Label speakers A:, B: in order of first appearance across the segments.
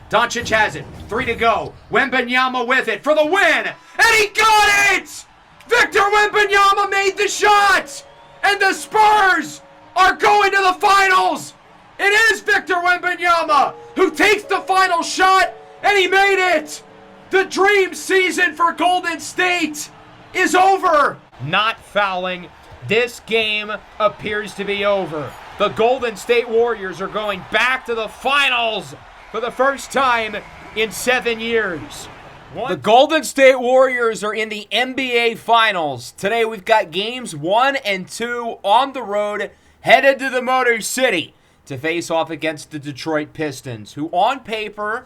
A: Doncic has it. 3 to go. Wembanyama with it for the win. And he got it! Victor Wembanyama made the shot! And the Spurs are going to the finals! It is Victor Wembanyama who takes the final shot, and he made it! The dream season for Golden State is over! Not fouling. This game appears to be over. The Golden State Warriors are going back to the finals for the first time in 7 years. The Golden State Warriors are in the NBA Finals. Today we've got games 1 and 2 on the road, headed to the Motor City to face off against the Detroit Pistons, who on paper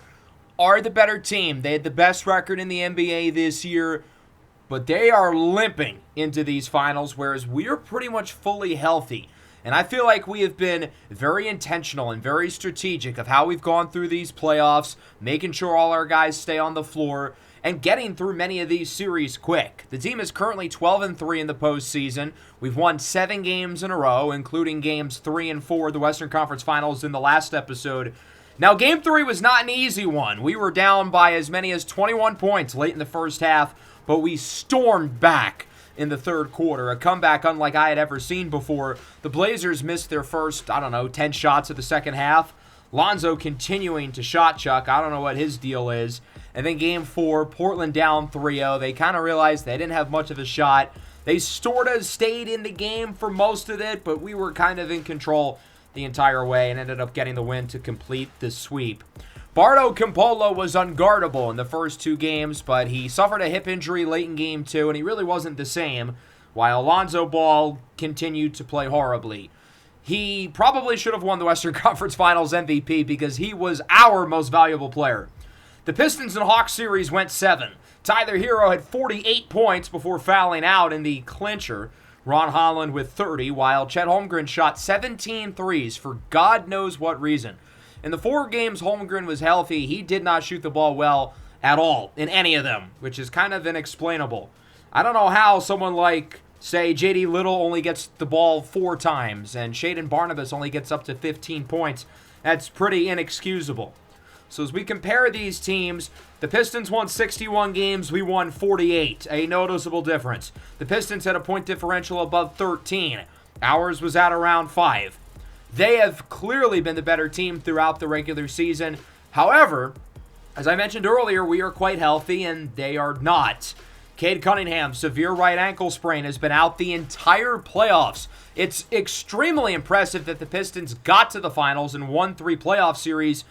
A: are the better team. They had the best record in the NBA this year, but they are limping into these finals, whereas we are pretty much fully healthy. And I feel like we have been very intentional and very strategic of how we've gone through these playoffs, making sure all our guys stay on the floor, and getting through many of these series quick. The team is currently 12-3 in the postseason. We've won 7 games in a row, including games 3 and 4 of the Western Conference Finals in the last episode. Now, Game 3 was not an easy one. We were down by as many as 21 points late in the first half, but we stormed back in the third quarter, a comeback unlike I had ever seen before. The Blazers missed their first, 10 shots of the second half. Lonzo continuing to shot chuck. I don't know what his deal is. And then Game 4, Portland down 3-0. They kind of realized they didn't have much of a shot. They sort of stayed in the game for most of it, but we were kind of in control the entire way and ended up getting the win to complete the sweep. Bardo Campolo was unguardable in the first 2 games, but he suffered a hip injury late in Game 2, and he really wasn't the same, while Lonzo Ball continued to play horribly. He probably should have won the Western Conference Finals MVP because he was our most valuable player. The Pistons and Hawks series went 7. Tyler Hero had 48 points before fouling out in the clincher. Ron Holland with 30, while Chet Holmgren shot 17 threes for God knows what reason. In the 4 games Holmgren was healthy, he did not shoot the ball well at all in any of them, which is kind of inexplainable. I don't know how someone like, say, J.D. Little only gets the ball 4 times and Shaedon Barnabas only gets up to 15 points. That's pretty inexcusable. So as we compare these teams, the Pistons won 61 games, we won 48, a noticeable difference. The Pistons had a point differential above 13. Ours was at around 5. They have clearly been the better team throughout the regular season. However, as I mentioned earlier, we are quite healthy and they are not. Cade Cunningham, severe right ankle sprain, has been out the entire playoffs. It's extremely impressive that the Pistons got to the finals and won 3 playoff series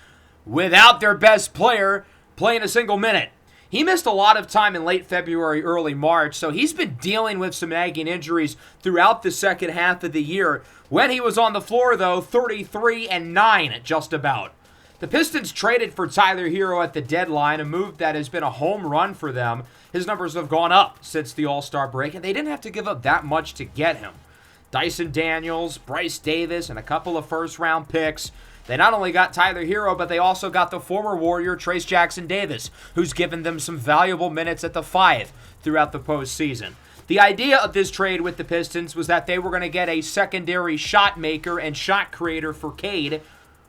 A: without their best player playing a single minute. He missed a lot of time in late February, early March, so he's been dealing with some nagging injuries throughout the second half of the year. When he was on the floor, though, 33-9 just about. The Pistons traded for Tyler Hero at the deadline, a move that has been a home run for them. His numbers have gone up since the All-Star break, and they didn't have to give up that much to get him. Dyson Daniels, Bryce Davis, and a couple of first-round picks. They not only got Tyler Hero, but they also got the former Warrior Trayce Jackson-Davis, who's given them some valuable minutes at the 5 throughout the postseason. The idea of this trade with the Pistons was that they were going to get a secondary shot maker and shot creator for Cade,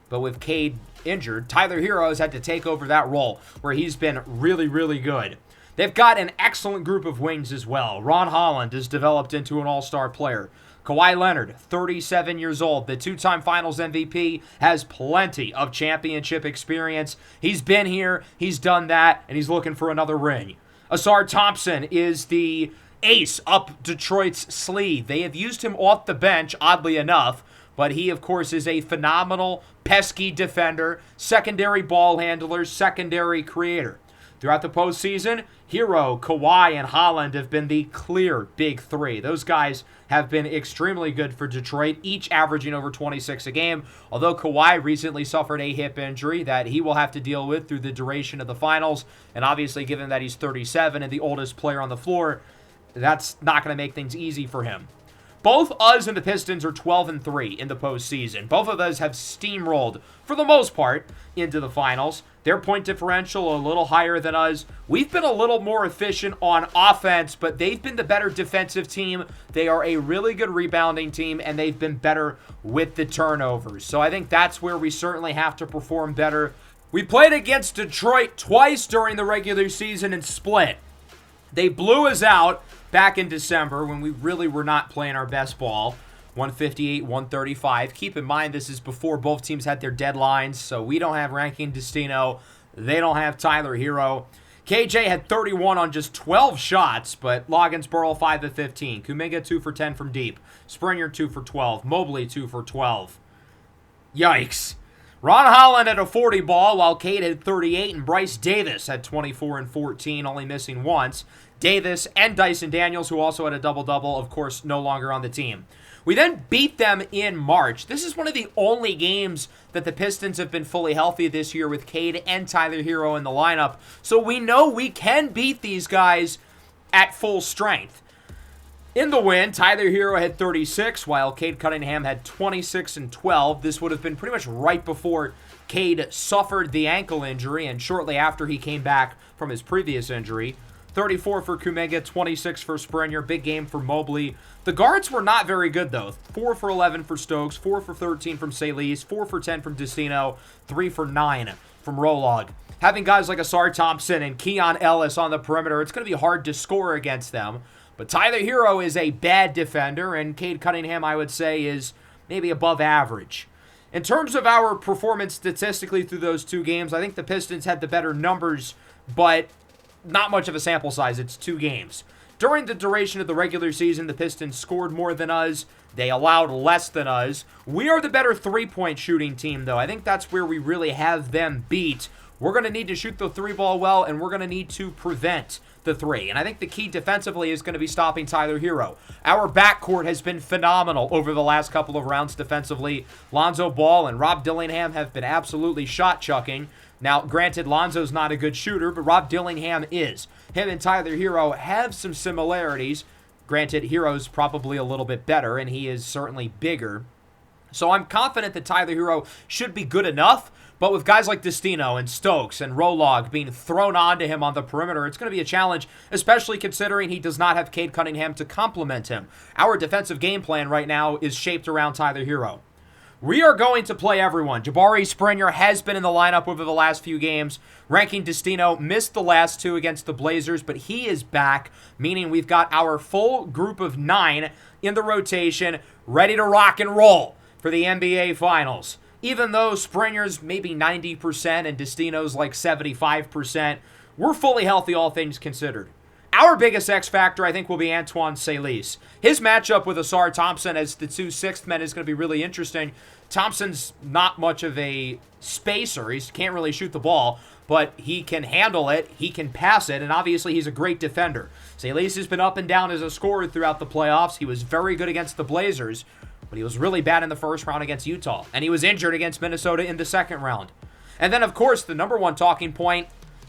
A: but with Cade injured, Tyler Hero has had to take over that role, where he's been really, really good. They've got an excellent group of wings as well. Ron Holland has developed into an all-star player. Kawhi Leonard, 37 years old, the 2-time Finals MVP, has plenty of championship experience. He's been here, he's done that, and he's looking for another ring. Asar Thompson is the ace up Detroit's sleeve. They have used him off the bench, oddly enough, but he, of course, is a phenomenal, pesky defender, secondary ball handler, secondary creator. Throughout the postseason, Hero, Kawhi, and Holland have been the clear big 3. Those guys have been extremely good for Detroit, each averaging over 26 a game, although Kawhi recently suffered a hip injury that he will have to deal with through the duration of the finals, and obviously given that he's 37 and the oldest player on the floor, that's not going to make things easy for him. Both us and the Pistons are 12-3 in the postseason. Both of us have steamrolled, for the most part, into the finals. Their point differential a little higher than us. We've been a little more efficient on offense, but they've been the better defensive team. They are a really good rebounding team, and they've been better with the turnovers. So I think that's where we certainly have to perform better We played against Detroit twice during the regular season and split. They blew us out back in December when we really were not playing our best ball. 158-135. Keep in mind, this is before both teams had their deadlines, so we don't have Rankin Destino. They don't have Tyler Hero. KJ had 31 on just 12 shots, but Loggins Burrell 5 of 15. Kuminga 2 for 10 from deep. Springer 2 for 12. Mobley 2 for 12. Yikes. Ron Holland had a 40 ball, while Cade had 38, and Bryce Davis had 24 and 14, only missing once. Davis and Dyson Daniels, who also had a double-double, of course, no longer on the team. We then beat them in March. This is one of the only games that the Pistons have been fully healthy this year with Cade and Tyler Hero in the lineup. So we know we can beat these guys at full strength. In the win, Tyler Hero had 36, while Cade Cunningham had 26 and 12. This would have been pretty much right before Cade suffered the ankle injury and shortly after he came back from his previous injury. 34 for Kuminga, 26 for Springer. Big game for Mobley. The guards were not very good, though. 4 for 11 for Stokes, 4 for 13 from Salis, 4 for 10 from Destino, 3 for 9 from Rolog. Having guys like Asar Thompson and Keon Ellis on the perimeter, it's going to be hard to score against them. But Tyler Hero is a bad defender, and Cade Cunningham, I would say, is maybe above average. In terms of our performance statistically through those two games, I think the Pistons had the better numbers, but not much of a sample size. It's 2 games. During the duration of the regular season, the Pistons scored more than us. They allowed less than us. We are the better three-point shooting team, though. I think that's where we really have them beat. We're going to need to shoot the three ball well, and we're going to need to prevent the three. And I think the key defensively is going to be stopping Tyler Hero. Our backcourt has been phenomenal over the last couple of rounds defensively. Lonzo Ball and Rob Dillingham have been absolutely shot-chucking. Now, granted, Lonzo's not a good shooter, but Rob Dillingham is. Him and Tyler Hero have some similarities. Granted, Hero's probably a little bit better, and he is certainly bigger. So I'm confident that Tyler Hero should be good enough, but with guys like Destino and Stokes and Rolog being thrown onto him on the perimeter, it's going to be a challenge, especially considering he does not have Cade Cunningham to complement him. Our defensive game plan right now is shaped around Tyler Hero. We are going to play everyone. Jabari Springer has been in the lineup over the last few games. Rankin Destino missed the last 2 against the Blazers, but he is back, meaning we've got our full group of 9 in the rotation, ready to rock and roll for the NBA Finals. Even though Springer's maybe 90% and Destino's like 75%, we're fully healthy, all things considered. Our biggest X factor, I think, will be Antoine Salis. His matchup with Asar Thompson as the 2 sixth men is going to be really interesting. Thompson's not much of a spacer. He can't really shoot the ball, but he can handle it, he can pass it, and obviously he's a great defender. Salis has been up and down as a scorer throughout the playoffs. He was very good against the Blazers, but he was really bad in the first round against Utah, and he was injured against Minnesota in the second round. And then, of course, the number one talking point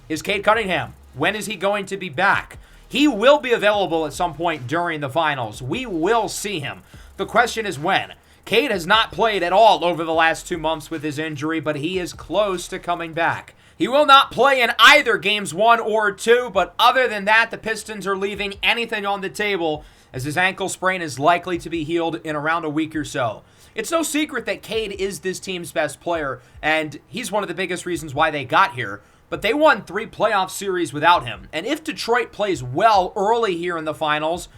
A: is Cade Cunningham. When is he going to be back? He will be available at some point during the finals. We will see him. The question is when. Cade has not played at all over the last 2 months with his injury, but he is close to coming back. He will not play in either games 1 or 2, but other than that, the Pistons are leaving anything on the table as his ankle sprain is likely to be healed in around a week or so. It's no secret that Cade is this team's best player, and he's one of the biggest reasons why they got here. But they won 3 playoff series without him. And if Detroit plays well early here in the finals,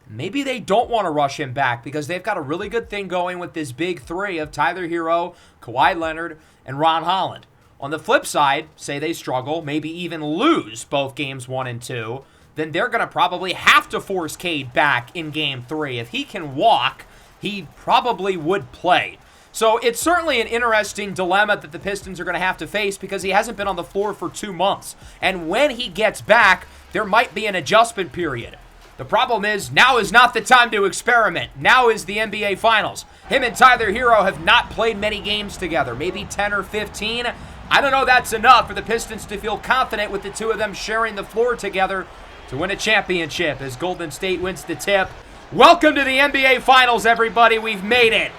A: maybe they don't want to rush him back because they've got a really good thing going with this big 3 of Tyler Hero, Kawhi Leonard, and Ron Holland. On the flip side, say they struggle, maybe even lose both games 1 and 2, then they're going to probably have to force Cade back in game 3. If he can walk, he probably would play. So it's certainly an interesting dilemma that the Pistons are going to have to face because he hasn't been on the floor for 2 months. And when he gets back, there might be an adjustment period. The problem is, now is not the time to experiment. Now is the NBA Finals. Him and Tyler Hero have not played many games together, maybe 10 or 15. I don't know that's enough for the Pistons to feel confident with the 2 of them sharing the floor together to win a championship as Golden State wins the tip. Welcome to the NBA Finals, everybody. We've made it.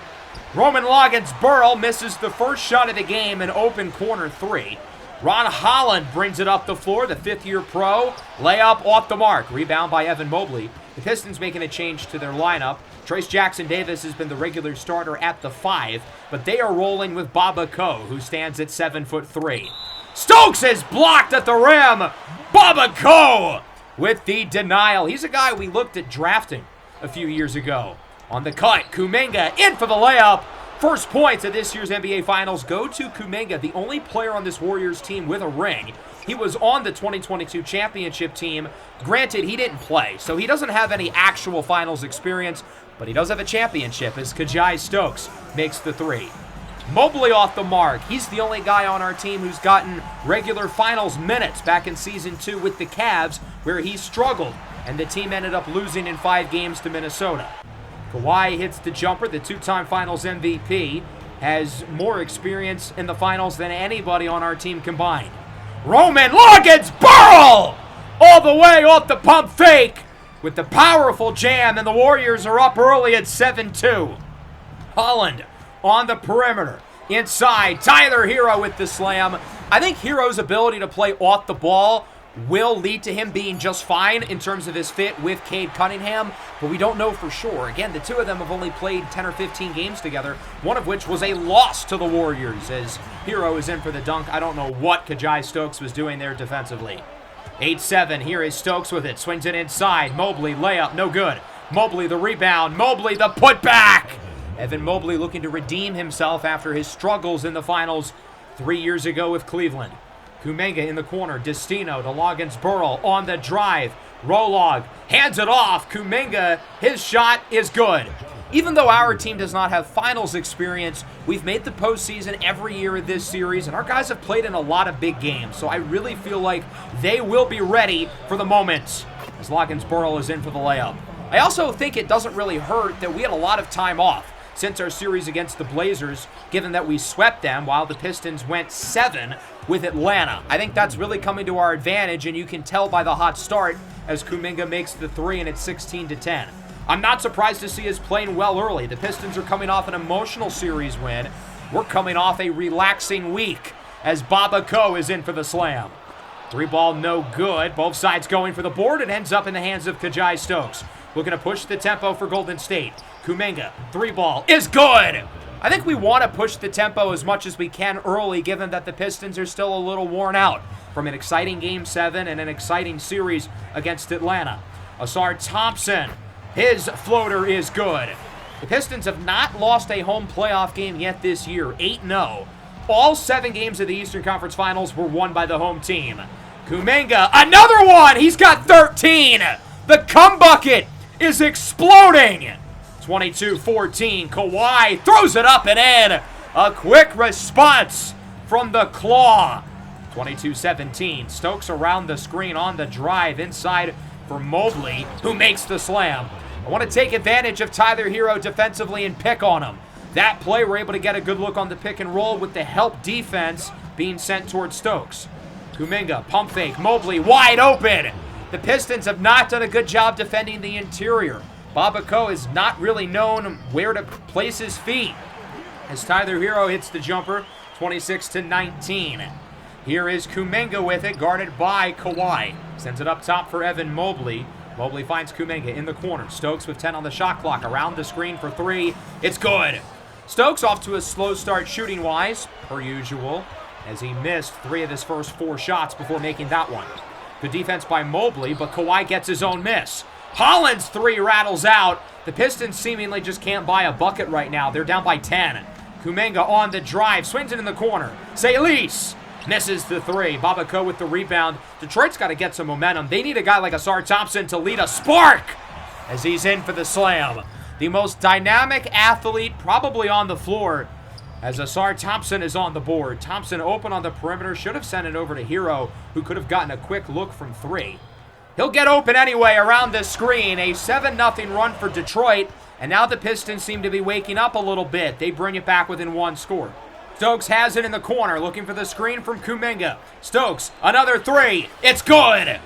A: Roman Loggins Burrell misses the first shot of the game in open corner 3. Ron Holland brings it up the floor, the 5th-year pro. Layup off the mark. Rebound by Evan Mobley. The Pistons making a change to their lineup. Trace Jackson-Davis has been the regular starter at the 5, but they are rolling with Baba Ko, who stands at 7'3". Stokes is blocked at the rim. Baba Ko with the denial. He's a guy we looked at drafting a few years ago. On the cut, Kuminga in for the layup. First points of this year's NBA Finals go to Kuminga, the only player on this Warriors team with a ring. He was on the 2022 championship team. Granted, he didn't play, so he doesn't have any actual finals experience, but he does have a championship as G1-2 Stokes makes the three. Mobley off the mark. He's the only guy on our team who's gotten regular finals minutes back in Season 2 with the Cavs, where he struggled, and the team ended up losing in 5 games to Minnesota. Kawhi hits the jumper. The 2-time finals MVP has more experience in the finals than anybody on our team combined. Roman Loggins Burl all the way off the pump fake with the powerful jam, and the Warriors are up early at 7-2. Holland on the perimeter. Inside, Tyler Hero with the slam. I think Hero's ability to play off the ball will lead to him being just fine in terms of his fit with Cade Cunningham, but we don't know for sure. Again, the two of them have only played 10 or 15 games together, one of which was a loss to the Warriors as Hero is in for the dunk. I don't know what G1-2 Stokes was doing there defensively. 8-7, here is Stokes with it, swings it inside. Mobley, layup, no good. Mobley the rebound, Mobley the putback. Evan Mobley looking to redeem himself after his struggles in the finals 3 years ago with Cleveland. Kuminga in the corner, Destino to Loggins Burl on the drive. Rolog hands it off. Kuminga, his shot is good. Even though our team does not have finals experience, we've made the postseason every year of this series, and our guys have played in a lot of big games, so I really feel like they will be ready for the moment as Loggins Burl is in for the layup. I also think it doesn't really hurt that we had a lot of time off since our series against the Blazers, given that we swept them while the Pistons went 7 with Atlanta. I think that's really coming to our advantage, and you can tell by the hot start as Kuminga makes the three, and it's 16-10. I'm not surprised to see us playing well early. The Pistons are coming off an emotional series win. We're coming off a relaxing week as Baba Ko is in for the slam. 3-ball no good. Both sides going for the board. It ends up in the hands of G1-2 Stokes. Looking to push the tempo for Golden State. Kuminga, 3-ball is good. I think we want to push the tempo as much as we can early, given that the Pistons are still a little worn out from an exciting Game 7 and an exciting series against Atlanta. Ausar Thompson, his floater is good. The Pistons have not lost a home playoff game yet this year, 8-0. All 7 games of the Eastern Conference Finals were won by the home team. Kuminga, another one! He's got 13! The cum bucket is exploding! 22-14, Kawhi throws it up and in. A quick response from the claw. 22-17, Stokes around the screen on the drive inside for Mobley, who makes the slam. I want to take advantage of Tyler Hero defensively and pick on him. That play, we're able to get a good look on the pick and roll with the help defense being sent towards Stokes. Kuminga, pump fake, Mobley wide open. The Pistons have not done a good job defending the interior. Baba Ko is not really known where to place his feet as Tyler Hero hits the jumper, 26-19. Here is Kuminga with it, guarded by Kawhi. Sends it up top for Evan Mobley. Mobley finds Kuminga in the corner. Stokes with 10 on the shot clock, around the screen for 3. It's good. Stokes off to a slow start shooting-wise, per usual, as he missed 3 of his first 4 shots before making that one. Good defense by Mobley, but Kawhi gets his own miss. Holland's 3 rattles out. The Pistons seemingly just can't buy a bucket right now. They're down by 10. Kuminga on the drive, swings it in the corner. Saylis misses the 3. Baba Ko with the rebound. Detroit's got to get some momentum. They need a guy like Ausar Thompson to lead a spark as he's in for the slam. The most dynamic athlete probably on the floor as Ausar Thompson is on the board. Thompson open on the perimeter. Should have sent it over to Hero, who could have gotten a quick look from 3. He'll get open anyway around the screen. A 7-0 run for Detroit. And now the Pistons seem to be waking up a little bit. They bring it back within 1 score. Stokes has it in the corner, looking for the screen from Kuminga. Stokes, another 3. It's good.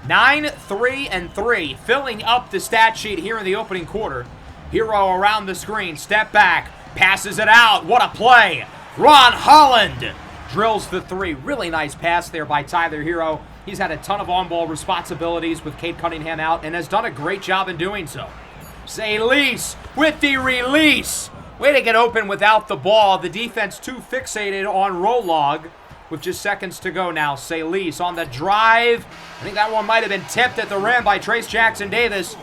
A: 9-3-3, filling up the stat sheet here in the opening quarter. Hero around the screen, step back, passes it out. What a play. Ron Holland drills the 3. Really nice pass there by Tyler Hero. He's had a ton of on-ball responsibilities with Cade Cunningham out and has done a great job in doing so. Saylis with the release. Way to get open without the ball. The defense too fixated on Rolog. with just seconds to go now. Salis on the drive. I think that one might have been tipped at the rim by Trayce Jackson-Davis.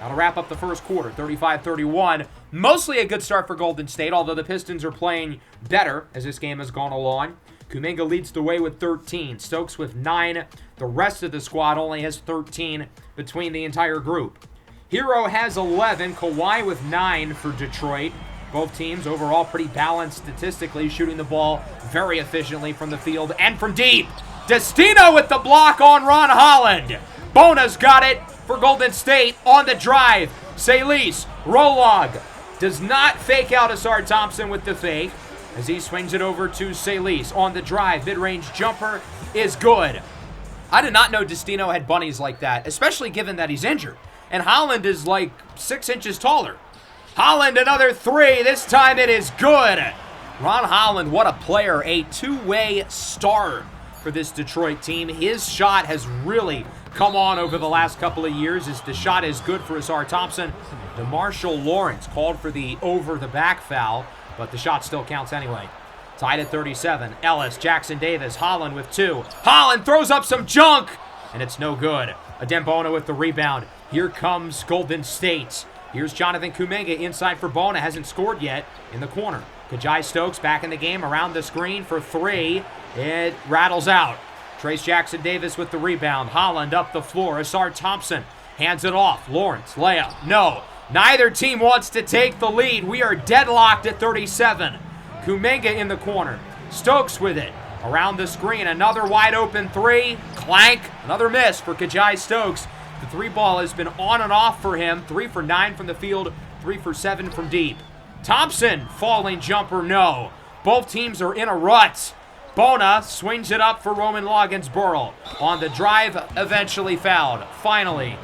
A: That'll wrap up the first quarter, 35-31. Mostly a good start for Golden State, although the Pistons are playing better as this game has gone along. Kuminga leads the way with 13. Stokes with 9. The rest of the squad only has 13 between the entire group. Hero has 11. Kawhi with 9 for Detroit. Both teams overall pretty balanced statistically, shooting the ball very efficiently from the field and from deep. Destino with the block on Ron Holland. Bona's got it for Golden State on the drive. Salis, Rolog, does not fake out Asar Thompson with the fake as he swings it over to Salis on the drive. Mid-range jumper is good. I did not know Destino had bunnies like that, especially given that he's injured. And Holland is like 6 inches taller. Holland, another 3. This time it is good. Ron Holland, what a player. A two-way star for this Detroit team. His shot has really come on over the last couple of years as the shot is good for Asar Thompson. DeMarshall Lawrence called for the over-the-back foul, but the shot still counts anyway. Tied at 37. Ellis, Jackson-Davis, Holland with 2. Holland throws up some junk, and it's no good. Adembona with the rebound. Here comes Golden State. Here's Jonathan Kuminga inside for Bona. Hasn't scored yet in the corner. Kajai Stokes back in the game around the screen for 3. It rattles out. Trayce Jackson-Davis with the rebound. Holland up the floor. Asar Thompson hands it off. Lawrence, layup. No. Neither team wants to take the lead. We are deadlocked at 37. Kuminga in the corner. Stokes with it. Around the screen. Another wide open 3. Clank. Another miss for Kajai Stokes. The 3 ball has been on and off for him. 3 for 9 from the field. 3 for 7 from deep. Thompson, falling jumper, no. Both teams are in a rut. Bona swings it up for Roman Loggins-Burrell. On the drive, eventually fouled. Finally,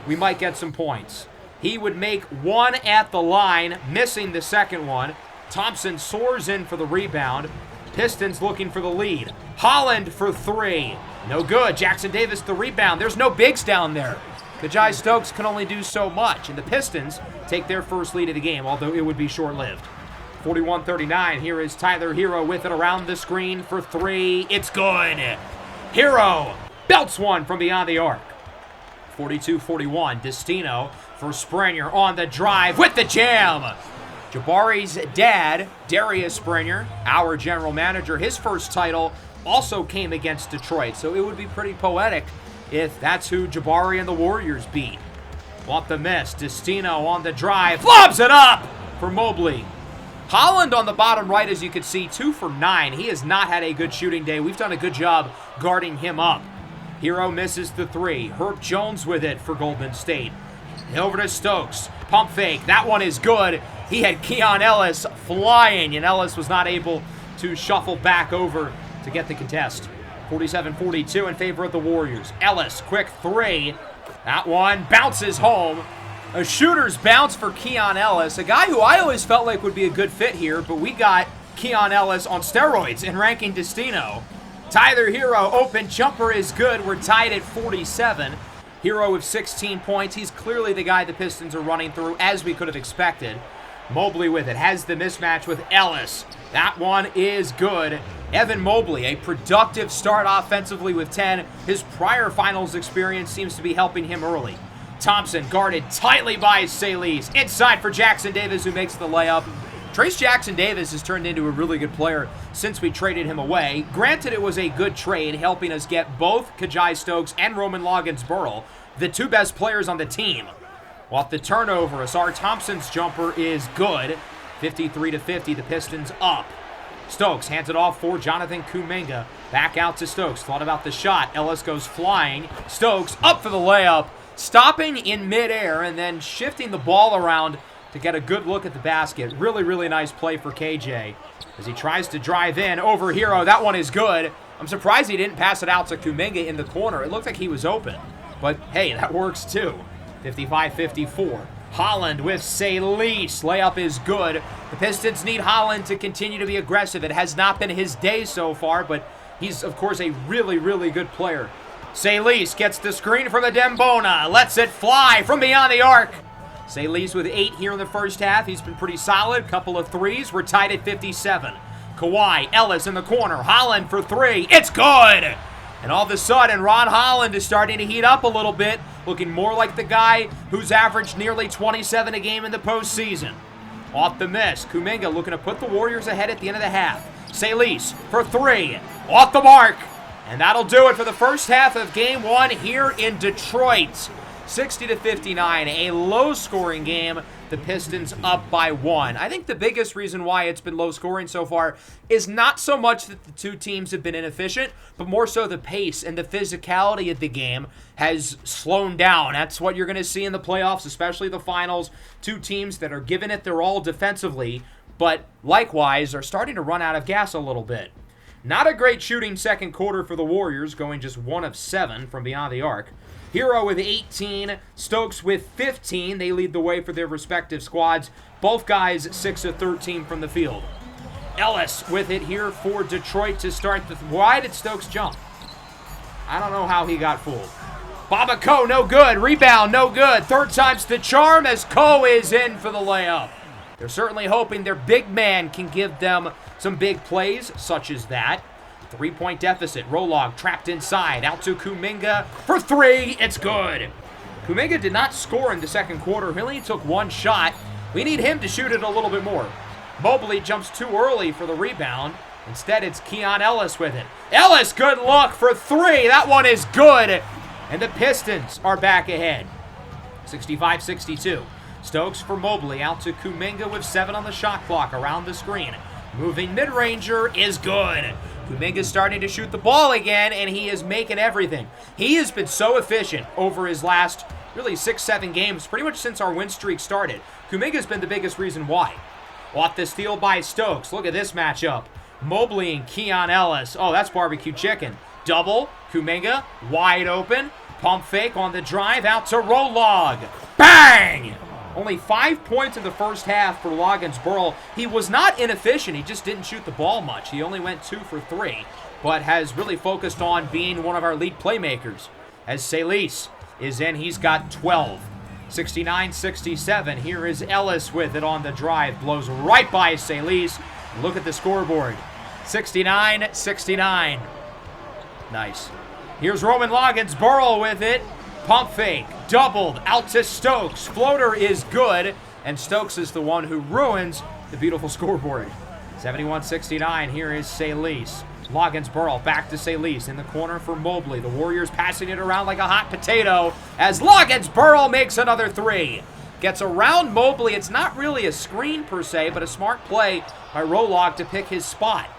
A: we might get some points. He would make 1 at the line, missing the second one. Thompson soars in for the rebound. Pistons looking for the lead. Holland for 3. No good. Jackson-Davis the rebound. There's no bigs down there. Kajai Stokes can only do so much, and the Pistons take their first lead of the game, although it would be short-lived. 41-39. Here is Tyler Hero with it around the screen for 3. It's good. Hero belts one from beyond the arc. 42-41. Destino for Springer on the drive with the jam. Jabari's dad, Darius Springer, our general manager, his first title also came against Detroit, so it would be pretty poetic if that's who Jabari and the Warriors beat. Want the miss. Destino on the drive. Lobs it up for Mobley. Holland on the bottom right, as you can see, 2 for 9. He has not had a good shooting day. We've done a good job guarding him up. Hero misses the 3. Herb Jones with it for Golden State. Over to Stokes. Pump fake. That one is good. He had Keon Ellis flying, and Ellis was not able to shuffle back over to get the contest. 47-42 in favor of the Warriors. Ellis, quick 3. That one bounces home. A shooter's bounce for Keon Ellis, a guy who I always felt like would be a good fit here, but we got Keon Ellis on steroids in ranking Destino. Tyler Hero, open jumper is good. We're tied at 47. Hero with 16 points. He's clearly the guy the Pistons are running through, as we could have expected. Mobley with it, has the mismatch with Ellis. That one is good. Evan Mobley, a productive start offensively with 10. His prior finals experience seems to be helping him early. Thompson guarded tightly by Salis. Inside for Jackson-Davis, who makes the layup. Trayce Jackson-Davis has turned into a really good player since we traded him away. Granted, it was a good trade, helping us get both Kajai Stokes and Roman Loggins-Burrell, the 2 best players on the team. Off the turnover, Asar Thompson's jumper is good. 53-50, the Pistons up. Stokes hands it off for Jonathan Kuminga. Back out to Stokes. Thought about the shot. Ellis goes flying. Stokes up for the layup. Stopping in midair and then shifting the ball around to get a good look at the basket. Really, really nice play for KJ as he tries to drive in over Hero. That one is good. I'm surprised he didn't pass it out to Kuminga in the corner. It looked like he was open. But, hey, that works too. 55-54. Holland with Salis. Layup is good. The Pistons need Holland to continue to be aggressive. It has not been his day so far, but he's, of course, a really, really good player. Salis gets the screen from Adembona. Lets it fly from beyond the arc. Salis with 8 here in the first half. He's been pretty solid. Couple of threes. We're tied at 57. Kawhi, Ellis in the corner, Holland for three, it's good! And all of a sudden, Ron Holland is starting to heat up a little bit, looking more like the guy who's averaged nearly 27 a game in the postseason. Off the miss, Kuminga looking to put the Warriors ahead at the end of the half. Salis for three, off the mark. And that'll do it for the first half of Game 1 here in Detroit. 60-59, a low-scoring game. The Pistons up by 1. I think the biggest reason why it's been low-scoring so far is not so much that the two teams have been inefficient, but more so the pace and the physicality of the game has slowed down. That's what you're going to see in the playoffs, especially the finals. Two teams that are giving it their all defensively, but likewise are starting to run out of gas a little bit. Not a great shooting second quarter for the Warriors, going just 1 of 7 from beyond the arc. Hero with 18, Stokes with 15. They lead the way for their respective squads. Both guys 6 of 13 from the field. Ellis with it here for Detroit to start. Why did Stokes jump? I don't know how he got fooled. Baba Ko, no good. Rebound, no good. Third time's the charm as Ko is in for the layup. They're certainly hoping their big man can give them some big plays, such as that. 3-point deficit. Rolog trapped inside. Out to Kuminga for three. It's good. Kuminga did not score in the second quarter. He only took one shot. We need him to shoot it a little bit more. Mobley jumps too early for the rebound. Instead, it's Keon Ellis with it. Ellis, good look for three. That one is good. And the Pistons are back ahead. 65-62. Stokes for Mobley. Out to Kuminga with 7 on the shot clock around the screen. Moving mid-ranger is good. Kuminga's starting to shoot the ball again, and he is making everything. He has been so efficient over his last, really, 6-7 games, pretty much since our win streak started. Kuminga's been the biggest reason why. Off the steal by Stokes. Look at this matchup. Mobley and Keon Ellis. Oh, that's barbecue chicken. Double. Kuminga, wide open. Pump fake on the drive. Out to Rolog. Bang! Only 5 points in the first half for Loggins-Burl. He was not inefficient. He just didn't shoot the ball much. He only went 2 for 3, but has really focused on being one of our lead playmakers. As Salis is in, he's got 12. 69-67. Here is Ellis with it on the drive. Blows right by Salis. Look at the scoreboard. 69-69. Nice. Here's Roman Loggins-Burl with it. Pump fake, doubled, out to Stokes. Floater is good, and Stokes is the one who ruins the beautiful scoreboard. 71-69, here is Salis. Loggins-Burl back to Salis in the corner for Mobley. The Warriors passing it around like a hot potato as Loggins-Burl makes another three. Gets around Mobley. It's not really a screen per se, but a smart play by Rolog to pick his spot.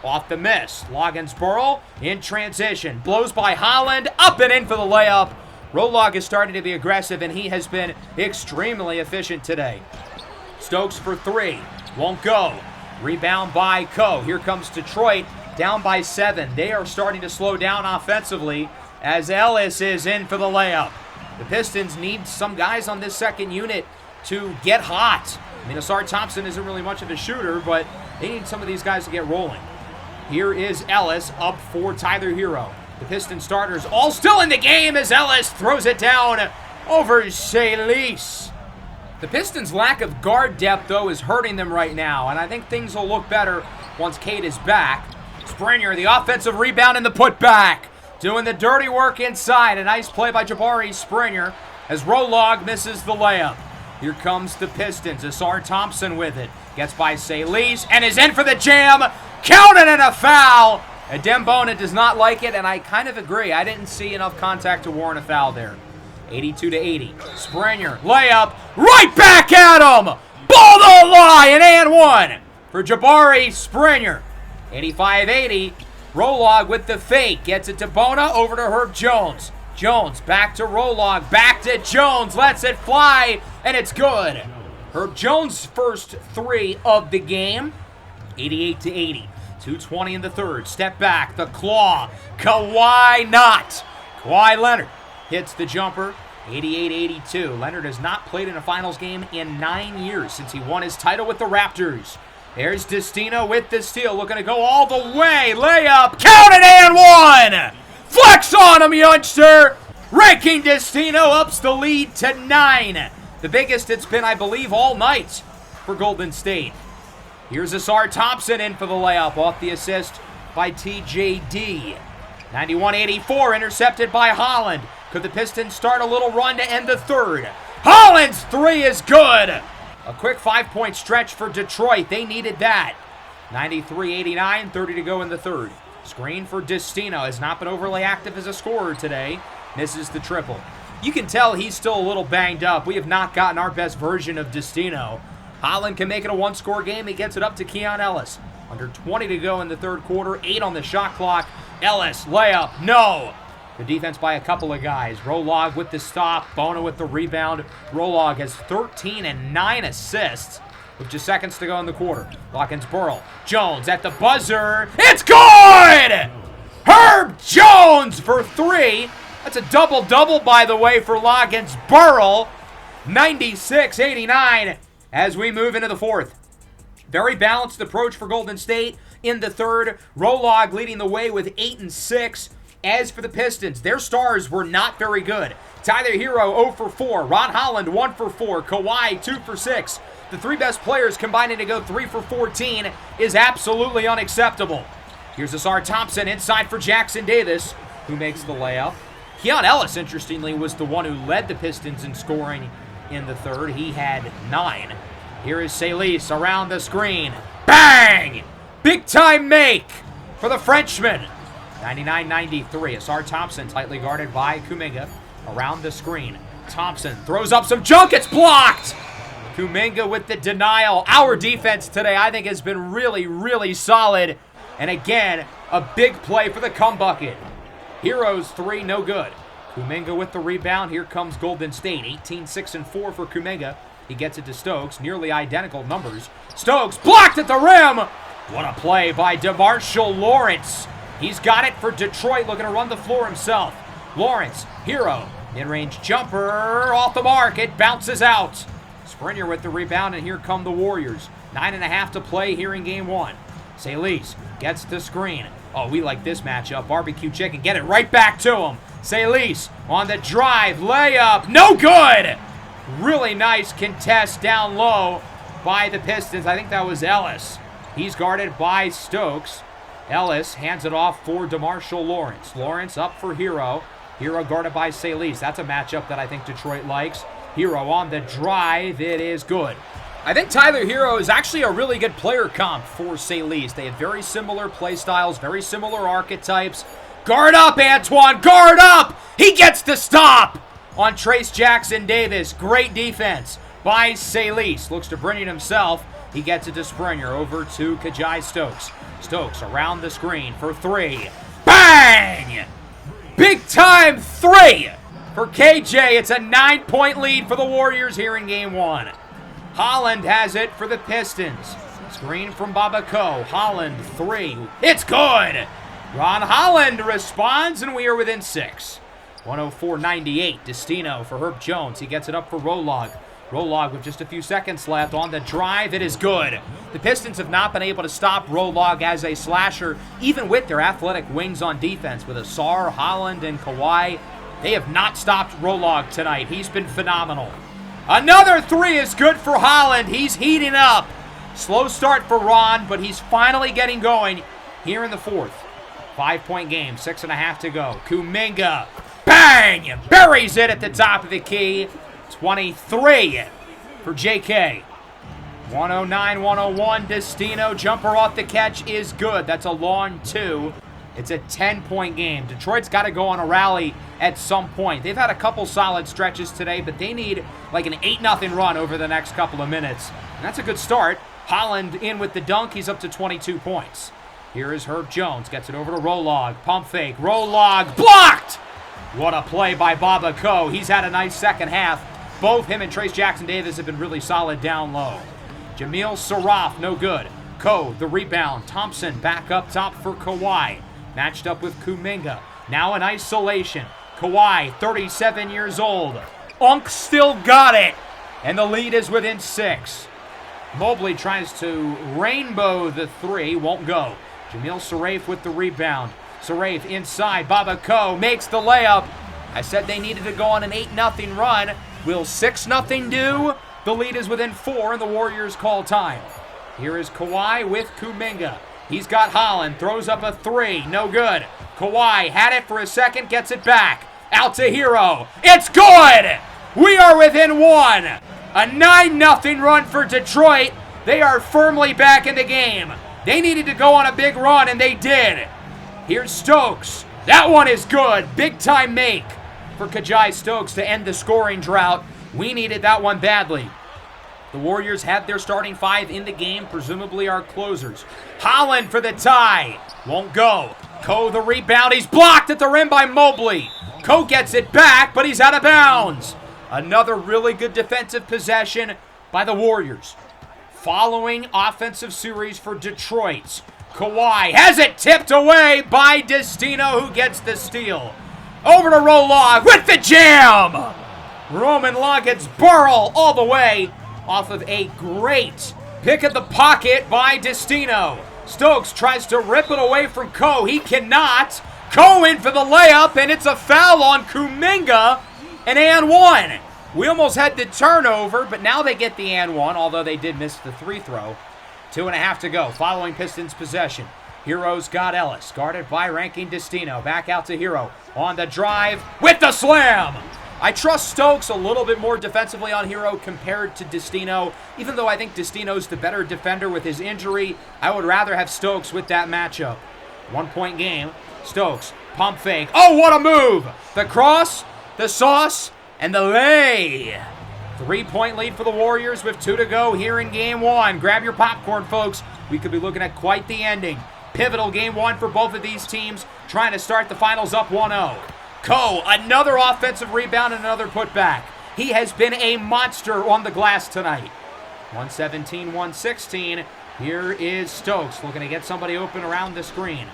A: Off the miss, Loggins-Burl in transition. Blows by Holland, up and in for the layup. Rolog is starting to be aggressive, and he has been extremely efficient today. Stokes for three. Won't go. Rebound by Ko. Here comes Detroit, down by 7. They are starting to slow down offensively as Ellis is in for the layup. The Pistons need some guys on this second unit to get hot. I mean, Asar Thompson isn't really much of a shooter, but they need some of these guys to get rolling. Here is Ellis up for Tyler Hero. The Piston starters all still in the game as Ellis throws it down over Salis. The Pistons' lack of guard depth, though, is hurting them right now, and I think things will look better once Cade is back. Springer, the offensive rebound and the putback. Doing the dirty work inside. A nice play by Jabari Springer as Rolog misses the layup. Here comes the Pistons. Asar Thompson with it. Gets by Salis and is in for the jam. Counted and a foul. Adembona does not like it, and I kind of agree. I didn't see enough contact to warrant a foul there. 82-80. Springer, layup, right back at him! Ball don't lie, and one for Jabari Springer. 85-80. Rolog with the fake. Gets it to Bona, over to Herb Jones. Jones back to Rolog, back to Jones, lets it fly, and it's good. Herb Jones' first three of the game. 88-80. 2:20 in the third. Step back. The claw. Kawhi not. Kawhi Leonard hits the jumper. 88-82. Leonard has not played in a finals game in 9 years since he won his title with the Raptors. There's Destino with the steal. Looking to go all the way. Layup. Counted and one. Flex on him, youngster. Ranking Destino ups the lead to 9. The biggest it's been, I believe, all night for Golden State. Here's Asar Thompson in for the layup off the assist by TJD. 91-84, intercepted by Holland. Could the Pistons start a little run to end the third? Holland's three is good. A quick 5-point stretch for Detroit. They needed that. 93-89, 30 to go in the third. Screen for Destino. Has not been overly active as a scorer today. Misses the triple. You can tell he's still a little banged up. We have not gotten our best version of Destino. Holland can make it a one-score game. He gets it up to Keon Ellis. Under 20 to go in the third quarter. 8 on the shot clock. Ellis, layup, no. Good defense by a couple of guys. Rolog with the stop. Bona with the rebound. Rolog has 13 and 9 assists with just seconds to go in the quarter. Lockins Burrell. Jones at the buzzer. It's good! Herb Jones for 3. That's a double-double, by the way, for Lockins Burrell. 96-89 as we move into the fourth. Very balanced approach for Golden State in the third. Rolog leading the way with 8 and 6. As for the Pistons, their stars were not very good. Tyler Hero 0 for 4. Ron Holland 1 for 4. Kawhi 2 for 6. The three best players combining to go 3 for 14 is absolutely unacceptable. Here's Asar Thompson inside for Jackson Davis, who makes the layup. Keon Ellis, interestingly, was the one who led the Pistons in scoring in the third. He had 9. Here is Salis around the screen. Bang! Big time make for the Frenchman. 99-93. Asar Thompson tightly guarded by Kuminga around the screen. Thompson throws up some junk. It's blocked. Kuminga with the denial. Our defense today, I think, has been really, really solid. And again, a big play for the come bucket. Heroes 3, no good. Kuminga with the rebound. Here comes Golden State. 18-6-4 for Kuminga. He gets it to Stokes. Nearly identical numbers. Stokes blocked at the rim. What a play by DeMarshall Lawrence. He's got it for Detroit, looking to run the floor himself. Lawrence, Hero, in-range jumper, off the mark. It bounces out. Springer with the rebound, and here come the Warriors. 9.5 to play here in game one. Salis gets the screen. Oh, we like this matchup. Barbecue chicken, get it right back to him. Salis on the drive, layup, no good. Really nice contest down low by the Pistons. I think that was Ellis. He's guarded by Stokes. Ellis hands it off for DeMarshall Lawrence. Lawrence up for Hero. Hero guarded by Salis. That's a matchup that I think Detroit likes. Hero on the drive. It is good. I think Tyler Hero is actually a really good player comp for Salis. They have very similar play styles, very similar archetypes. Guard up, Antoine. Guard up. He gets the stop on Trace Jackson Davis. Great defense by Salis. Looks to bring it himself. He gets it to Springer. Over to Kajai Stokes. Stokes around the screen for 3. Bang! Big time 3 for KJ. It's a 9-point lead for the Warriors here in game one. Holland has it for the Pistons. Screen from Babako. Holland 3. It's good! Ron Holland responds, and we are within 6. 104-98. Destino for Herb Jones. He gets it up for Rolog. Rolog with just a few seconds left on the drive. It is good. The Pistons have not been able to stop Rolog as a slasher, even with their athletic wings on defense. With Asar, Holland, and Kawhi, they have not stopped Rolog tonight. He's been phenomenal. Another 3 is good for Holland. He's heating up. Slow start for Ron, but he's finally getting going here in the fourth. 5-point game, 6.5 to go. Kuminga, bang! Buries it at the top of the key. 23 for JK. 109-101. Destino. Jumper off the catch is good. That's a long 2. It's a 10-point game. Detroit's got to go on a rally at some point. They've had a couple solid stretches today, but they need like an 8-0 run over the next couple of minutes. And that's a good start. Holland in with the dunk. He's up to 22 points. Here is Herb Jones. Gets it over to Rolog. Pump fake. Rolog. Blocked! What a play by Babako. He's had a nice second half. Both him and Trace Jackson Davis have been really solid down low. Jamil Saraf, no good. Ko, the rebound. Thompson back up top for Kawhi. Matched up with Kuminga. Now in isolation. Kawhi, 37 years old. Unk still got it. And the lead is within 6. Mobley tries to rainbow the 3. Won't go. Jamil Saraf with the rebound. Saraf inside. Babako makes the layup. I said they needed to go on an 8-0 run. Will 6-0 do? The lead is within 4, and the Warriors call time. Here is Kawhi with Kuminga. He's got Holland, throws up a three, no good. Kawhi had it for a second, gets it back. Out to Hero. It's good! We are within one. A 9-0 run for Detroit. They are firmly back in the game. They needed to go on a big run, and they did. Here's Stokes. That one is good. Big-time make for Kajai Stokes to end the scoring drought. We needed that one badly. The Warriors have their starting five in the game, presumably our closers. Holland for the tie. Won't go. Ko the rebound. He's blocked at the rim by Mobley. Ko gets it back, but he's out of bounds. Another really good defensive possession by the Warriors. Following offensive series for Detroit. Kawhi has it tipped away by Destino, who gets the steal. Over to Rolog with the jam. Roman Loggett's Burl all the way off of a great pick of the pocket by Destino. Stokes tries to rip it away from Ko. He cannot. Ko in for the layup, and it's a foul on Kuminga. And one. We almost had the turnover, but now they get the and one, although they did miss the free throw. 2.5 to go, following Pistons possession. Hero's got Ellis, guarded by ranking Destino. Back out to Hero on the drive with the slam. I trust Stokes a little bit more defensively on Hero compared to Destino. Even though I think Destino's the better defender with his injury, I would rather have Stokes with that matchup. 1-point game. Stokes, pump fake. Oh, what a move! The cross, the sauce, and the lay. 3-point lead for the Warriors with 2 to go here in Game 1. Grab your popcorn, folks. We could be looking at quite the ending. Pivotal Game 1 for both of these teams, trying to start the finals up 1-0. Ko, another offensive rebound and another putback. He has been a monster on the glass tonight. 117-116. Here is Stokes looking to get somebody open around the screen.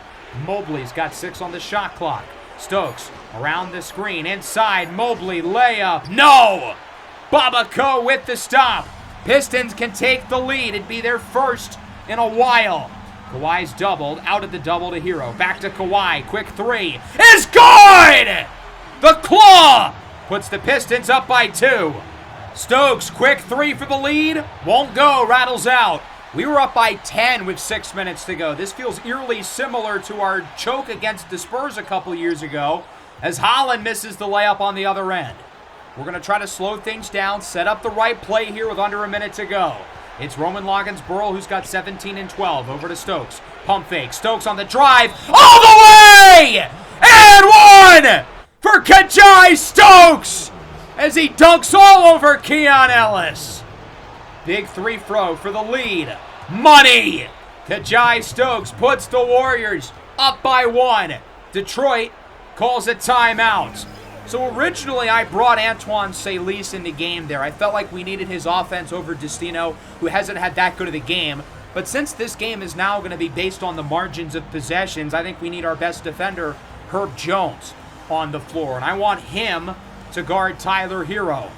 A: Mobley's got 6 on the shot clock. Stokes around the screen, inside, Mobley, layup, no! Baba Ko with the stop. Pistons can take the lead. It'd be their first in a while. Kawhi's doubled, out of the double to Hero. Back to Kawhi, quick three, is good! The claw puts the Pistons up by 2. Stokes, quick three for the lead, won't go, rattles out. We were up by 10 with 6 minutes to go. This feels eerily similar to our choke against the Spurs a couple years ago, as Holland misses the layup on the other end. We're going to try to slow things down, set up the right play here with under a minute to go. It's Roman Loggins-Burl, who's got 17 and 12. Over to Stokes. Pump fake. Stokes on the drive. All the way! And one for Kajai Stokes as he dunks all over Keon Ellis. Big three throw for the lead. Money! Kajai Stokes puts the Warriors up by 1. Detroit calls a timeout. So originally I brought Antoine Salis in the game there. I felt like we needed his offense over Destino, who hasn't had that good of a game. But since this game is now going to be based on the margins of possessions, I think we need our best defender, Herb Jones, on the floor. And I want him to guard Tyler Hero.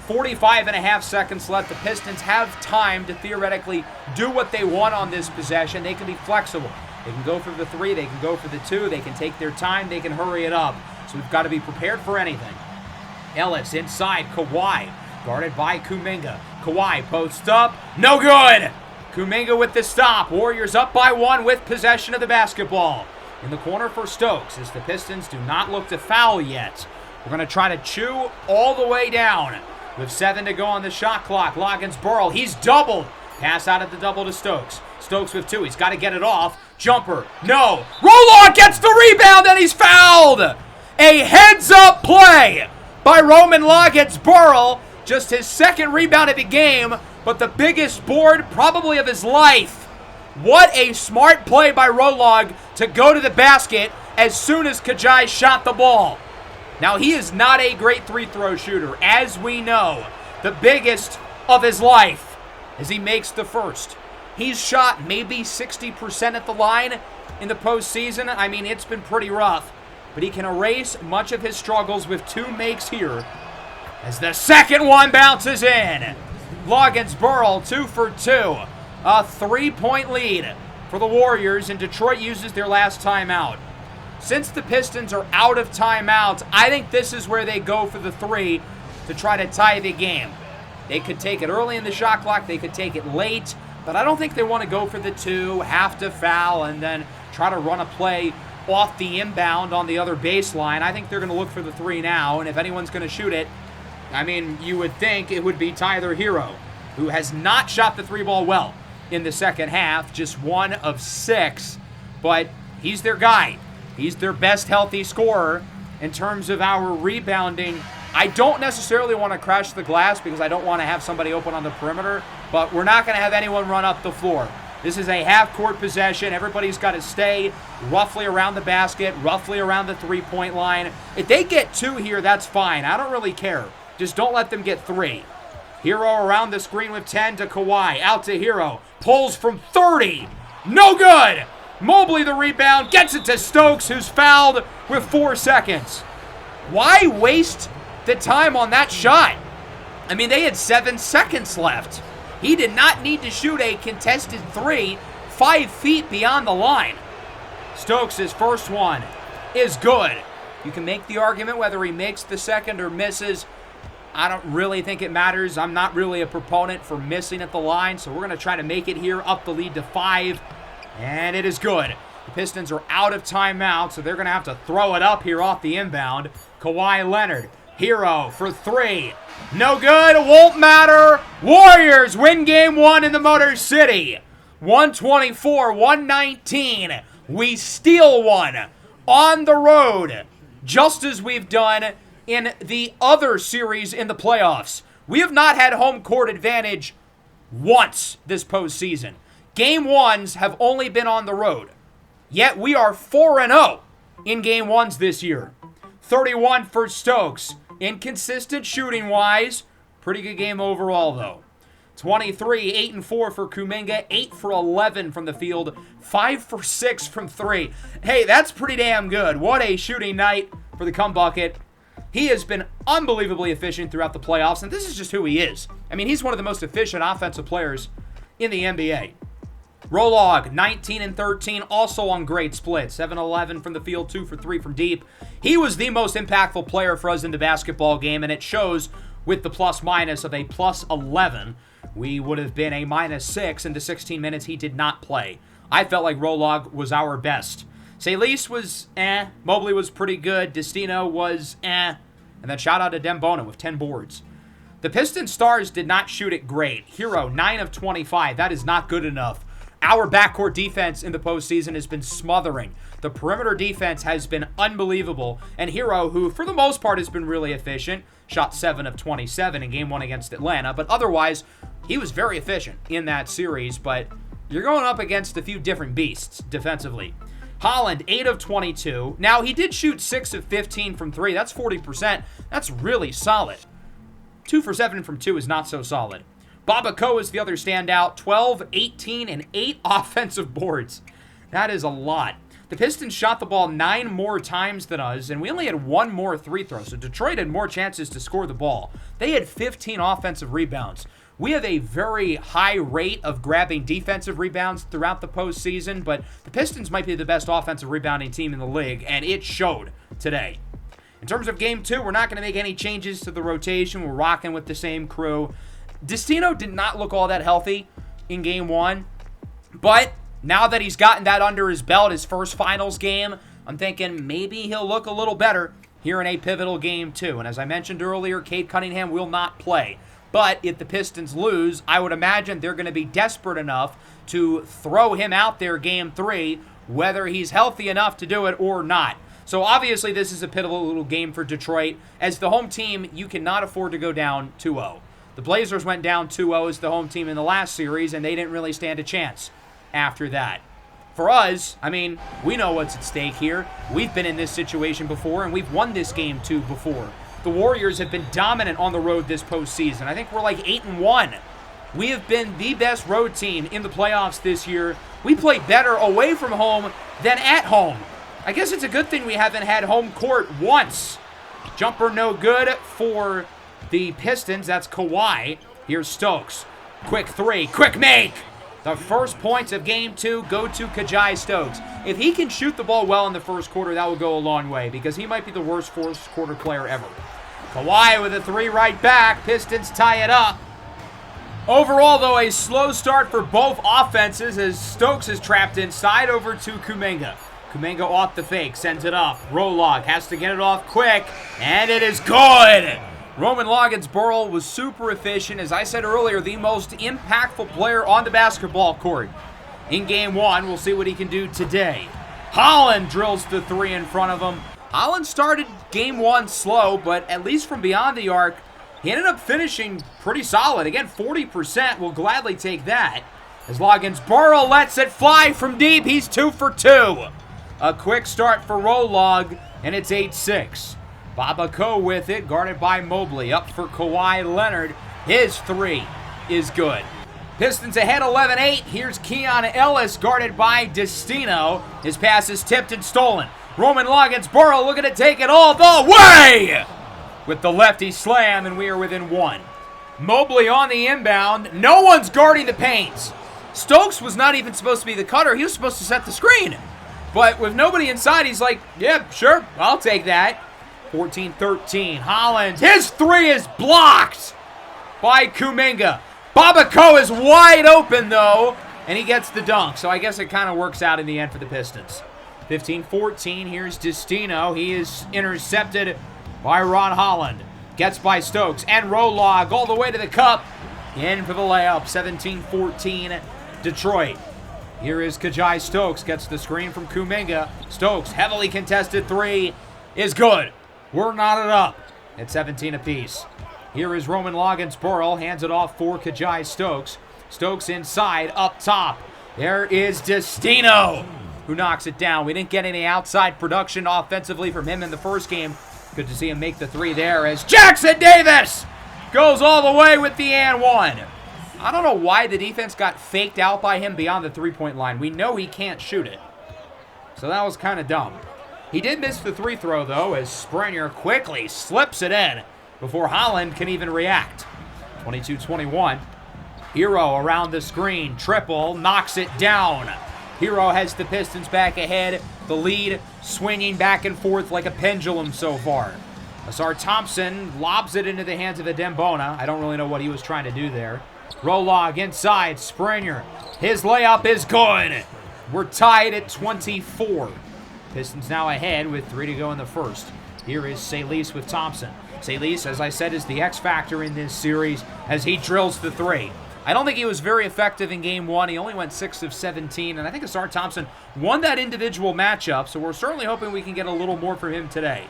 A: 45.5 seconds left. The Pistons have time to theoretically do what they want on this possession. They can be flexible. They can go for the 3, they can go for the 2, they can take their time, they can hurry it up. So we've got to be prepared for anything. Ellis inside, Kawhi, guarded by Kuminga. Kawhi posts up, no good! Kuminga with the stop. Warriors up by 1 with possession of the basketball. In the corner for Stokes as the Pistons do not look to foul yet. We're going to try to chew all the way down. With 7 to go on the shot clock, Loggins-Burl, he's doubled. Pass out of the double to Stokes. Stokes with 2, he's got to get it off. Jumper, no. Rolog gets the rebound and he's fouled! A heads-up play by Roman Loggins-Burl. Just his second rebound of the game, but the biggest board probably of his life. What a smart play by Rolog to go to the basket as soon as Kajai shot the ball. Now, he is not a great three-throw shooter, as we know. The biggest of his life as he makes the first. He's shot maybe 60% at the line in the postseason. I mean, it's been pretty rough. But he can erase much of his struggles with 2 makes here as the second one bounces in. Loggins-Burl 2 for 2. A 3-point lead for the Warriors, and Detroit uses their last timeout. Since the Pistons are out of timeouts, I think this is where they go for the 3 to try to tie the game. They could take it early in the shot clock. They could take it late. But I don't think they want to go for the 2, have to foul, and then try to run a play off the inbound on the other baseline. I think they're going to look for the 3 now, and if anyone's going to shoot it, I mean, you would think it would be Tyler Hero, who has not shot the 3 ball well in the second half, just 1 of 6, but he's their guy. He's their best healthy scorer. In terms of our rebounding, I don't necessarily want to crash the glass because I don't want to have somebody open on the perimeter, but we're not going to have anyone run up the floor. This is a half-court possession. Everybody's got to stay roughly around the basket, roughly around the three-point line. If they get 2 here, that's fine. I don't really care. Just don't let them get 3. Hero around the screen with 10 to Kawhi. Out to Hero. Pulls from 30. No good. Mobley the rebound. Gets it to Stokes, who's fouled with 4 seconds. Why waste the time on that shot? I mean, they had 7 seconds left. He did not need to shoot a contested 3 5 feet beyond the line. Stokes' first one is good. You can make the argument whether he makes the second or misses. I don't really think it matters. I'm not really a proponent for missing at the line, so we're going to try to make it here, up the lead to 5, and it is good. The Pistons are out of timeout, so they're going to have to throw it up here off the inbound. Kawhi Leonard, Hero for 3. No good, won't matter. Warriors win game 1 in the Motor City. 124-119. We steal one on the road, just as we've done in the other series in the playoffs. We have not had home court advantage once this postseason. Game 1s have only been on the road. Yet we are 4-0 in game 1s this year. 31 for Stokes. Inconsistent shooting-wise. Pretty good game overall, though. 23, 8-4 for Kuminga. 8 for 11 from the field. 5 for 6 from 3. Hey, that's pretty damn good. What a shooting night for the come bucket. He has been unbelievably efficient throughout the playoffs, and this is just who he is. I mean, he's one of the most efficient offensive players in the NBA. Rolog, 19-13, also on great splits. 7-11 from the field, 2 for 3 from deep. He was the most impactful player for us in the basketball game, and it shows with the plus-minus of a +11. We would have been a -6 in the 16 minutes he did not play. I felt like Rolog was our best. Salis was Mobley was pretty good. Destino was And then shout out to Dembona with 10 boards. The Pistons stars did not shoot it great. Hero, 9 of 25. That is not good enough. Our backcourt defense in the postseason has been smothering. The perimeter defense has been unbelievable. And Hero, who for the most part has been really efficient, shot 7 of 27 in game 1 against Atlanta. But otherwise, he was very efficient in that series. But you're going up against a few different beasts defensively. Holland, 8 of 22. Now, he did shoot 6 of 15 from 3. That's 40%. That's really solid. 2 for 7 from 2 is not so solid. Babako is the other standout. 12, 18, and 8 offensive boards. That is a lot. The Pistons shot the ball 9 more times than us, and we only had 1 more 3 throw. So Detroit had more chances to score the ball. They had 15 offensive rebounds. We have a very high rate of grabbing defensive rebounds throughout the postseason, but the Pistons might be the best offensive rebounding team in the league, and it showed today. In terms of game 2, we're not going to make any changes to the rotation. We're rocking with the same crew. Destino did not look all that healthy in game 1, but now that he's gotten that under his belt, his first finals game, I'm thinking maybe he'll look a little better here in a pivotal game 2. And as I mentioned earlier, Cade Cunningham will not play. But if the Pistons lose, I would imagine they're going to be desperate enough to throw him out there game 3, whether he's healthy enough to do it or not. So obviously this is a pivotal little game for Detroit. As the home team, you cannot afford to go down 2-0. The Blazers went down 2-0 as the home team in the last series, and they didn't really stand a chance after that. For us, I mean, we know what's at stake here. We've been in this situation before, and we've won this game 2 before. The Warriors have been dominant on the road this postseason. I think we're like 8-1. We have been the best road team in the playoffs this year. We play better away from home than at home. I guess it's a good thing we haven't had home court once. Jumper no good for the Pistons. That's Kawhi. Here's Stokes. Quick 3. Quick make. The first points of game 2 go to Kajai Stokes. If he can shoot the ball well in the first quarter, that will go a long way because he might be the worst first quarter player ever. Kawhi with a 3 right back. Pistons tie it up. Overall, though, a slow start for both offenses as Stokes is trapped inside over to Kuminga. Kuminga off the fake, sends it up. Rolog has to get it off quick, and it is good! Roman Loggins-Burrell was super efficient. As I said earlier, the most impactful player on the basketball court. In Game 1, we'll see what he can do today. Holland drills the three in front of him. Holland started Game 1 slow, but at least from beyond the arc, he ended up finishing pretty solid. Again, 40%. Will gladly take that. As Loggins-Burrell lets it fly from deep, he's 2 for 2. A quick start for Rolog, and it's 8-6. Babako with it, guarded by Mobley. Up for Kawhi Leonard. His three is good. Pistons ahead 11-8. Here's Keon Ellis, guarded by Destino. His pass is tipped and stolen. Roman Loggins-Burrell looking to take it all the way! With the lefty slam, and we are within 1. Mobley on the inbound. No one's guarding the paints. Stokes was not even supposed to be the cutter. He was supposed to set the screen. But with nobody inside, he's like, yeah, sure, I'll take that. 14-13. Holland, his three is blocked by Kuminga. Babako is wide open, though, and he gets the dunk. So I guess it kind of works out in the end for the Pistons. 15-14, here's Destino. He is intercepted by Ron Holland. Gets by Stokes and Rolog all the way to the cup. In for the layup, 17-14, Detroit. Here is Kajai Stokes, gets the screen from Kuminga. Stokes, heavily contested three, is good. We're knotted up at 17 apiece. Here is Roman Loggins-Burrell, hands it off for Kajai Stokes. Stokes inside, up top. There is Destino, who knocks it down. We didn't get any outside production offensively from him in the first game. Good to see him make the three there as Jackson Davis goes all the way with the and one. I don't know why the defense got faked out by him beyond the three-point line. We know he can't shoot it. So that was kind of dumb. He did miss the free throw, though, as Springer quickly slips it in before Holland can even react. 22-21. Hero around the screen. Triple, knocks it down. Hero has the Pistons back ahead. The lead swinging back and forth like a pendulum so far. Asar Thompson lobs it into the hands of Adembona. I don't really know what he was trying to do there. Rolog inside, Springer. His layup is good. We're tied at 24. Pistons now ahead with 3 to go in the first. Here is Salis with Thompson. Salis, as I said, is the X factor in this series as he drills the three. I don't think he was very effective in Game 1. He only went 6 of 17, and I think Asar Thompson won that individual matchup, so we're certainly hoping we can get a little more from him today.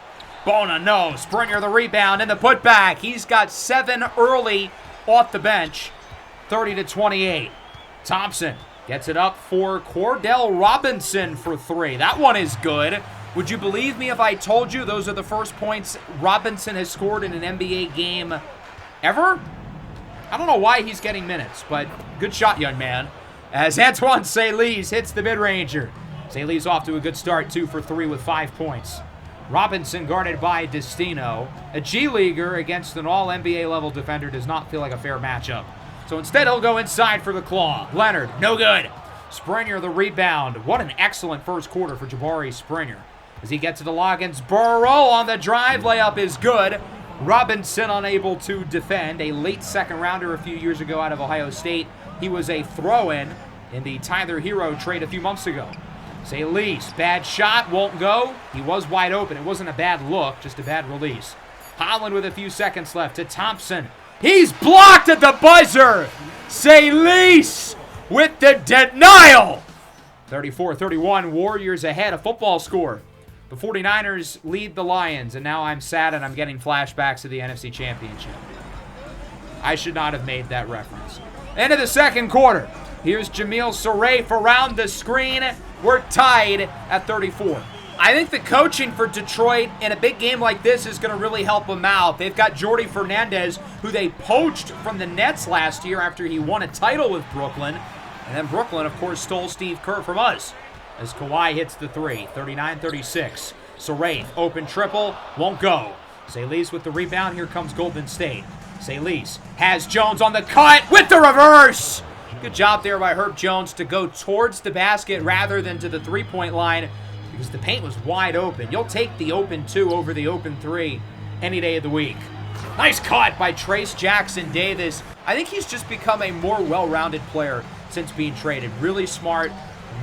A: Bona, no. Springer the rebound and the putback. He's got 7 early off the bench. 30-28. Thompson gets it up for Cordell Robinson for 3. That one is good. Would you believe me if I told you those are the first points Robinson has scored in an NBA game ever? I don't know why he's getting minutes, but good shot, young man. As Antoine Salis hits the mid-ranger. Salis off to a good start, 2 for 3 with 5 points. Robinson guarded by Destino. A G-Leaguer against an all-NBA level defender does not feel like a fair matchup. So instead, he'll go inside for the claw. Leonard, no good. Springer the rebound. What an excellent first quarter for Jabari Springer. As he gets to the Loggins-Burrell on the drive, layup is good. Robinson unable to defend. A late second rounder a few years ago out of Ohio State. He was a throw-in the Tyler Hero trade a few months ago. Salis, bad shot, won't go. He was wide open. It wasn't a bad look, just a bad release. Holland with a few seconds left to Thompson. He's blocked at the buzzer. Salis with the denial. 34-31, Warriors ahead, a football score. The 49ers lead the Lions, and now I'm sad and I'm getting flashbacks to the NFC Championship. I should not have made that reference. End of the second quarter. Here's Jamil Saraif around the screen. We're tied at 34. I think the coaching for Detroit in a big game like this is going to really help them out. They've got Jordi Fernandez, who they poached from the Nets last year after he won a title with Brooklyn. And then Brooklyn, of course, stole Steve Kerr from us as Kawhi hits the three. 39-36. Saraif, open triple, won't go. Salis with the rebound. Here comes Golden State. Salis has Jones on the cut with the reverse. Good job there by Herb Jones to go towards the basket rather than to the three-point line because the paint was wide open. You'll take the open 2 over the open 3 any day of the week. Nice cut by Trayce Jackson-Davis. I think he's just become a more well-rounded player since being traded. Really smart,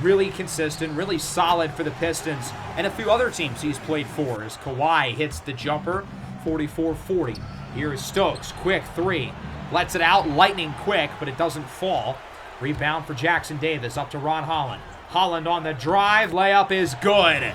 A: really consistent, really solid for the Pistons and a few other teams he's played for. As Kawhi hits the jumper, 44-40. Here is Stokes, quick three. Lets it out, lightning quick, but it doesn't fall. Rebound for Jackson-Davis, up to Ron Holland. Holland on the drive, layup is good.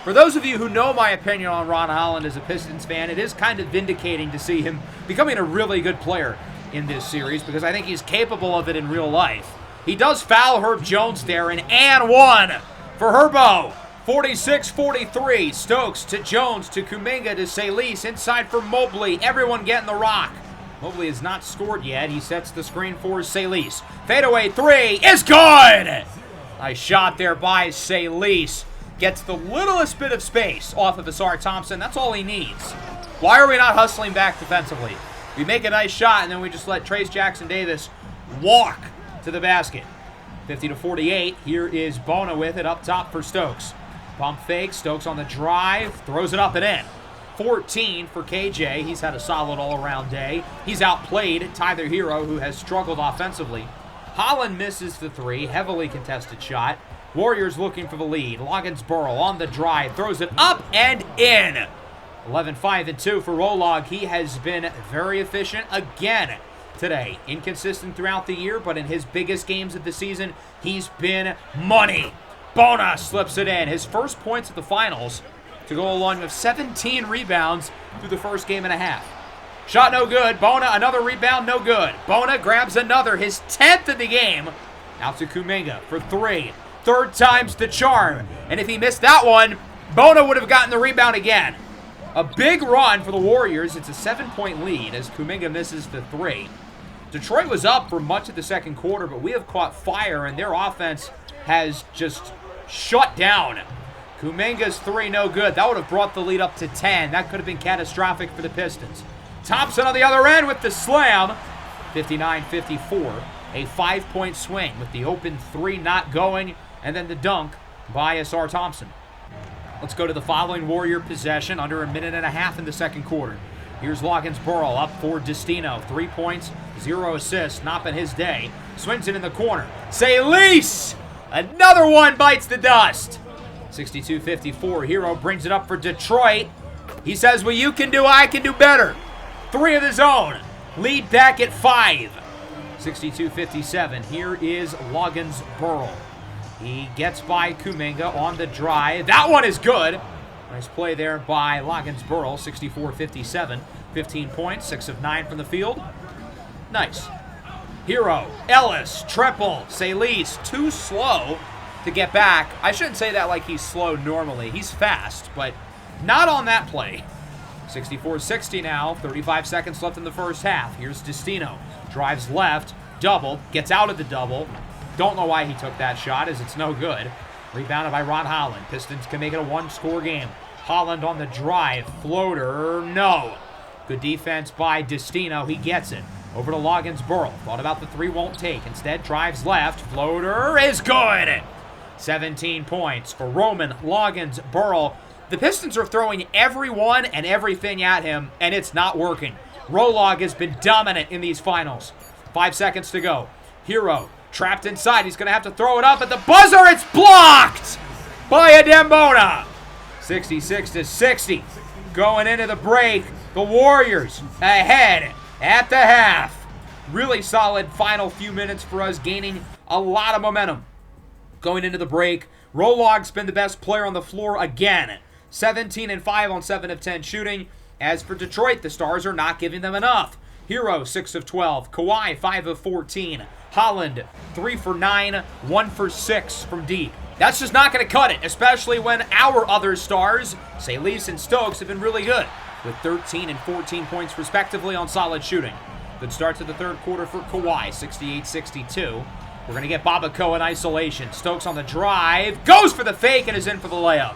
A: For those of you who know my opinion on Ron Holland as a Pistons fan, it is kind of vindicating to see him becoming a really good player in this series because I think he's capable of it in real life. He does foul Herb Jones there, and one for Herbo. 46-43. Stokes to Jones to Kuminga to Salis. Inside for Mobley. Everyone getting the rock. Mobley has not scored yet. He sets the screen for Salis. Fadeaway three is good. Nice shot there by Salis. Gets the littlest bit of space off of Asar Thompson. That's all he needs. Why are we not hustling back defensively? We make a nice shot, and then we just let Trayce Jackson-Davis walk to the basket. 50-48. Here is Bona with it up top for Stokes. Pump fake. Stokes on the drive. Throws it up and in. 14 for KJ. He's had a solid all-around day. He's outplayed Tyler Hero, who has struggled offensively. Holland misses the three. Heavily contested shot. Warriors looking for the lead. Loggins-Burrell on the drive. Throws it up and in. 11-5-2 for Rolog. He has been very efficient again today. Inconsistent throughout the year, but in his biggest games of the season, he's been money. Bona slips it in. His first points at the finals to go along with 17 rebounds through the first game and a half. Shot no good. Bona, another rebound, no good. Bona grabs another, his 10th of the game. Out to Kuminga for three. Third time's the charm. And if he missed that one, Bona would have gotten the rebound again. A big run for the Warriors. It's a 7-point lead as Kuminga misses the three. Detroit was up for much of the second quarter, but we have caught fire, and their offense has just shut down. Kuminga's three, no good. That would have brought the lead up to 10. That could have been catastrophic for the Pistons. Thompson on the other end with the slam. 59-54. A 5-point swing with the open three not going, and then the dunk by Asar Thompson. Let's go to the following Warrior possession. Under a minute and a half in the second quarter. Here's Loggins-Burrell up for Destino. 3 points, 0 assists. Not been his day. Swings it in the corner. Salis! Another one bites the dust. 62-54. Hero brings it up for Detroit. He says, what you can do, I can do better. Three of his own. Lead back at 5. 62-57. Here is Loggins-Burrell. He gets by Kuminga on the drive. That one is good. Nice play there by Loggins-Burrell. 64-57. 15 points, 6 of 9 from the field. Nice. Hero, Ellis, triple, Salis, too slow to get back. I shouldn't say that like he's slow normally. He's fast, but not on that play. 64-60 now, 35 seconds left in the first half. Here's Destino, drives left, double, gets out of the double. Don't know why he took that shot, as it's no good. Rebounded by Ron Holland. Pistons can make it a one-score game. Holland on the drive, floater, no. Good defense by Destino, he gets it. Over to Loggins-Burrell. Thought about the three, won't take. Instead, drives left. Floater is good. 17 points for Roman Loggins-Burrell. The Pistons are throwing everyone and everything at him, and it's not working. Rolog has been dominant in these finals. 5 seconds to go. Hero trapped inside. He's going to have to throw it up at the buzzer. It's blocked by Adem Bona. 66-60. Going into the break, the Warriors ahead at the half. Really solid final few minutes for us, gaining a lot of momentum. Going into the break, Rolog's been the best player on the floor again. 17-5 on 7 of 10 shooting. As for Detroit, the Stars are not giving them enough. Hero, 6 of 12. Kawhi, 5 of 14. Holland, 3 for 9, 1 for 6 from deep. That's just not going to cut it, especially when our other stars, Salis and Stokes, have been really good, with 13 and 14 points respectively on solid shooting. Good start to the third quarter for Kawhi, 68-62. We're going to get Babako in isolation. Stokes on the drive, goes for the fake and is in for the layup.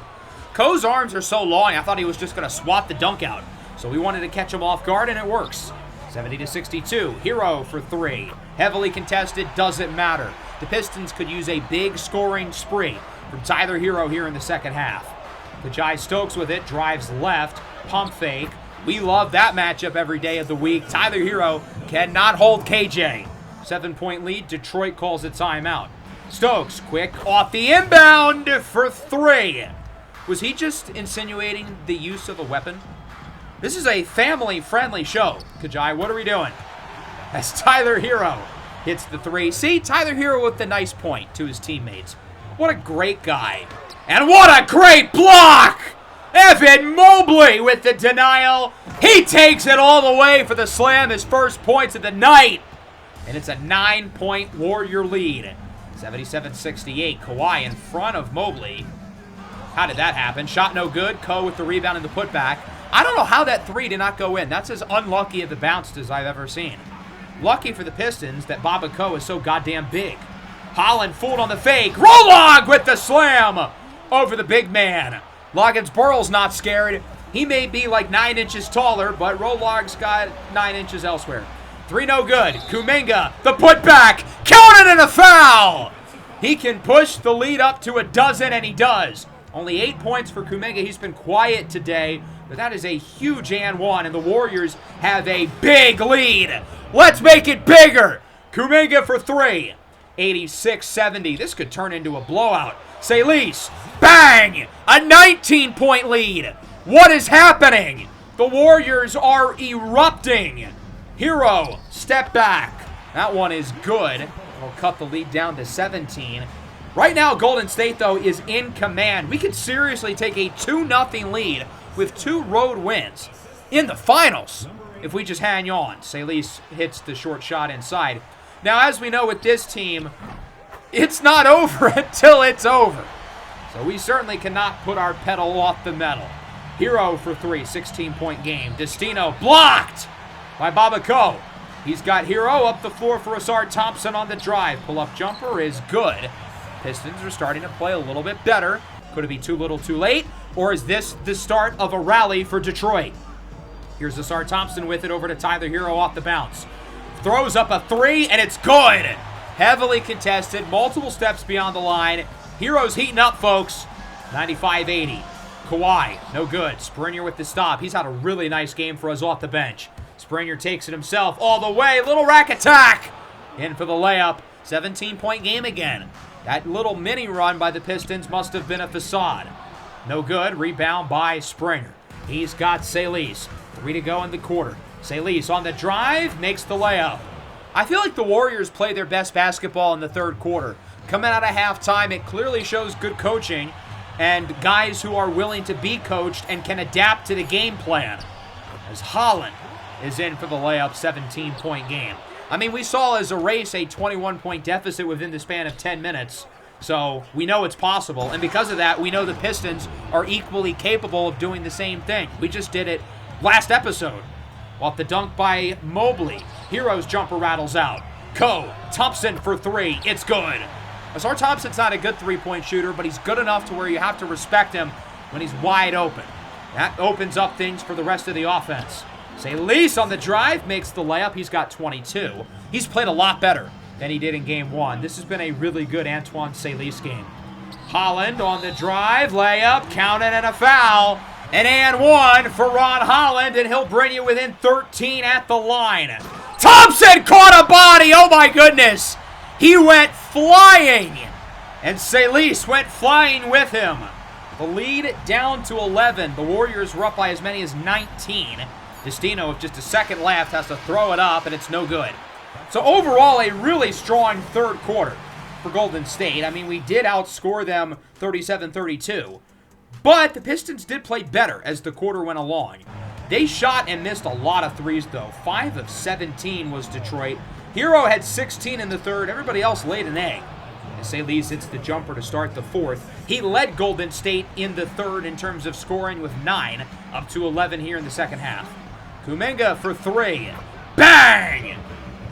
A: Ko's arms are so long, I thought he was just going to swat the dunk out. So we wanted to catch him off guard, and it works. 70-62. Hero for 3. Heavily contested, doesn't matter. The Pistons could use a big scoring spree from Tyler Hero here in the second half. Kajai Stokes with it, drives left, pump fake, We love that matchup every day of the week. Tyler Hero cannot hold KJ. 7-point lead. Detroit calls a timeout. Stokes, quick off the inbound for 3. Was he just insinuating the use of a weapon? This is a family-friendly show. Kajai, what are we doing? As Tyler Hero hits the 3. See, Tyler Hero with the nice point to his teammates. What a great guy. And what a great block! Evan Mobley with the denial. He takes it all the way for the slam, his first points of the night. And it's a 9-point Warrior lead. 77-68. Kawhi in front of Mobley. How did that happen? Shot no good. Ko with the rebound and the putback. I don't know how that 3 did not go in. That's as unlucky of the bounced as I've ever seen. Lucky for the Pistons that Baba Ko is so goddamn big. Holland fooled on the fake. Rolog with the slam over the big man. Loggins Burrell's not scared. He may be like 9 inches taller, but Rolog's got 9 inches elsewhere. 3 no good. Kuminga, the putback. Counted and a foul. He can push the lead up to 12, and he does. Only 8 points for Kuminga. He's been quiet today, but that is a huge and 1, and the Warriors have a big lead. Let's make it bigger. Kuminga for 3. 86-70. This could turn into a blowout. Salis, bang! A 19-point lead. What is happening? The Warriors are erupting. Hero, step back. That one is good. It'll cut the lead down to 17. Right now, Golden State, though, is in command. We could seriously take a 2-0 lead with 2 road wins in the finals if we just hang on. Salis hits the short shot inside. Now, as we know with this team, it's not over until it's over. So we certainly cannot put our pedal off the metal. Hero for 3, 16-point game. Destino blocked by Baba Ko. He's got Hero up the floor for Asar Thompson on the drive. Pull-up jumper is good. Pistons are starting to play a little bit better. Could it be too little too late? Or is this the start of a rally for Detroit? Here's Asar Thompson with it over to Tyler Hero off the bounce. Throws up a 3, and it's good. Heavily contested, multiple steps beyond the line. Hero's heating up, folks. 95-80. Kawhi, no good. Springer with the stop. He's had a really nice game for us off the bench. Springer takes it himself all the way. Little rack attack. In for the layup. 17-point game again. That little mini run by the Pistons must have been a facade. No good. Rebound by Springer. He's got Salis. 3 to go in the quarter. Salis on the drive, makes the layup. I feel like the Warriors play their best basketball in the third quarter. Coming out of halftime, it clearly shows good coaching and guys who are willing to be coached and can adapt to the game plan. As Holland is in for the layup, 17-point game. I mean, we saw as a race a 21-point deficit within the span of 10 minutes. So we know it's possible. And because of that, we know the Pistons are equally capable of doing the same thing. We just did it last episode. Off the dunk by Mobley. Hero's jumper rattles out. Ko, Thompson for 3. It's good. Asar Thompson's not a good three-point shooter, but he's good enough to where you have to respect him when he's wide open. That opens up things for the rest of the offense. Salis on the drive makes the layup. He's got 22. He's played a lot better than he did in Game 1. This has been a really good Antoine Salis game. Holland on the drive. Layup, counted, and a foul. An and 1 for Ron Holland, and he'll bring you within 13 at the line. Thompson caught a body. Oh, my goodness. He went flying, and Salis went flying with him. The lead down to 11. The Warriors were up by as many as 19. Destino, with just a second left, has to throw it up, and it's no good. So overall, a really strong third quarter for Golden State. I mean, we did outscore them 37-32. But the Pistons did play better as the quarter went along. They shot and missed a lot of threes, though. 5 of 17 was Detroit. Hero had 16 in the third. Everybody else laid an egg. As Salis hits the jumper to start the fourth. He led Golden State in the third in terms of scoring with 9, up to 11 here in the second half. Kuminga for 3. Bang!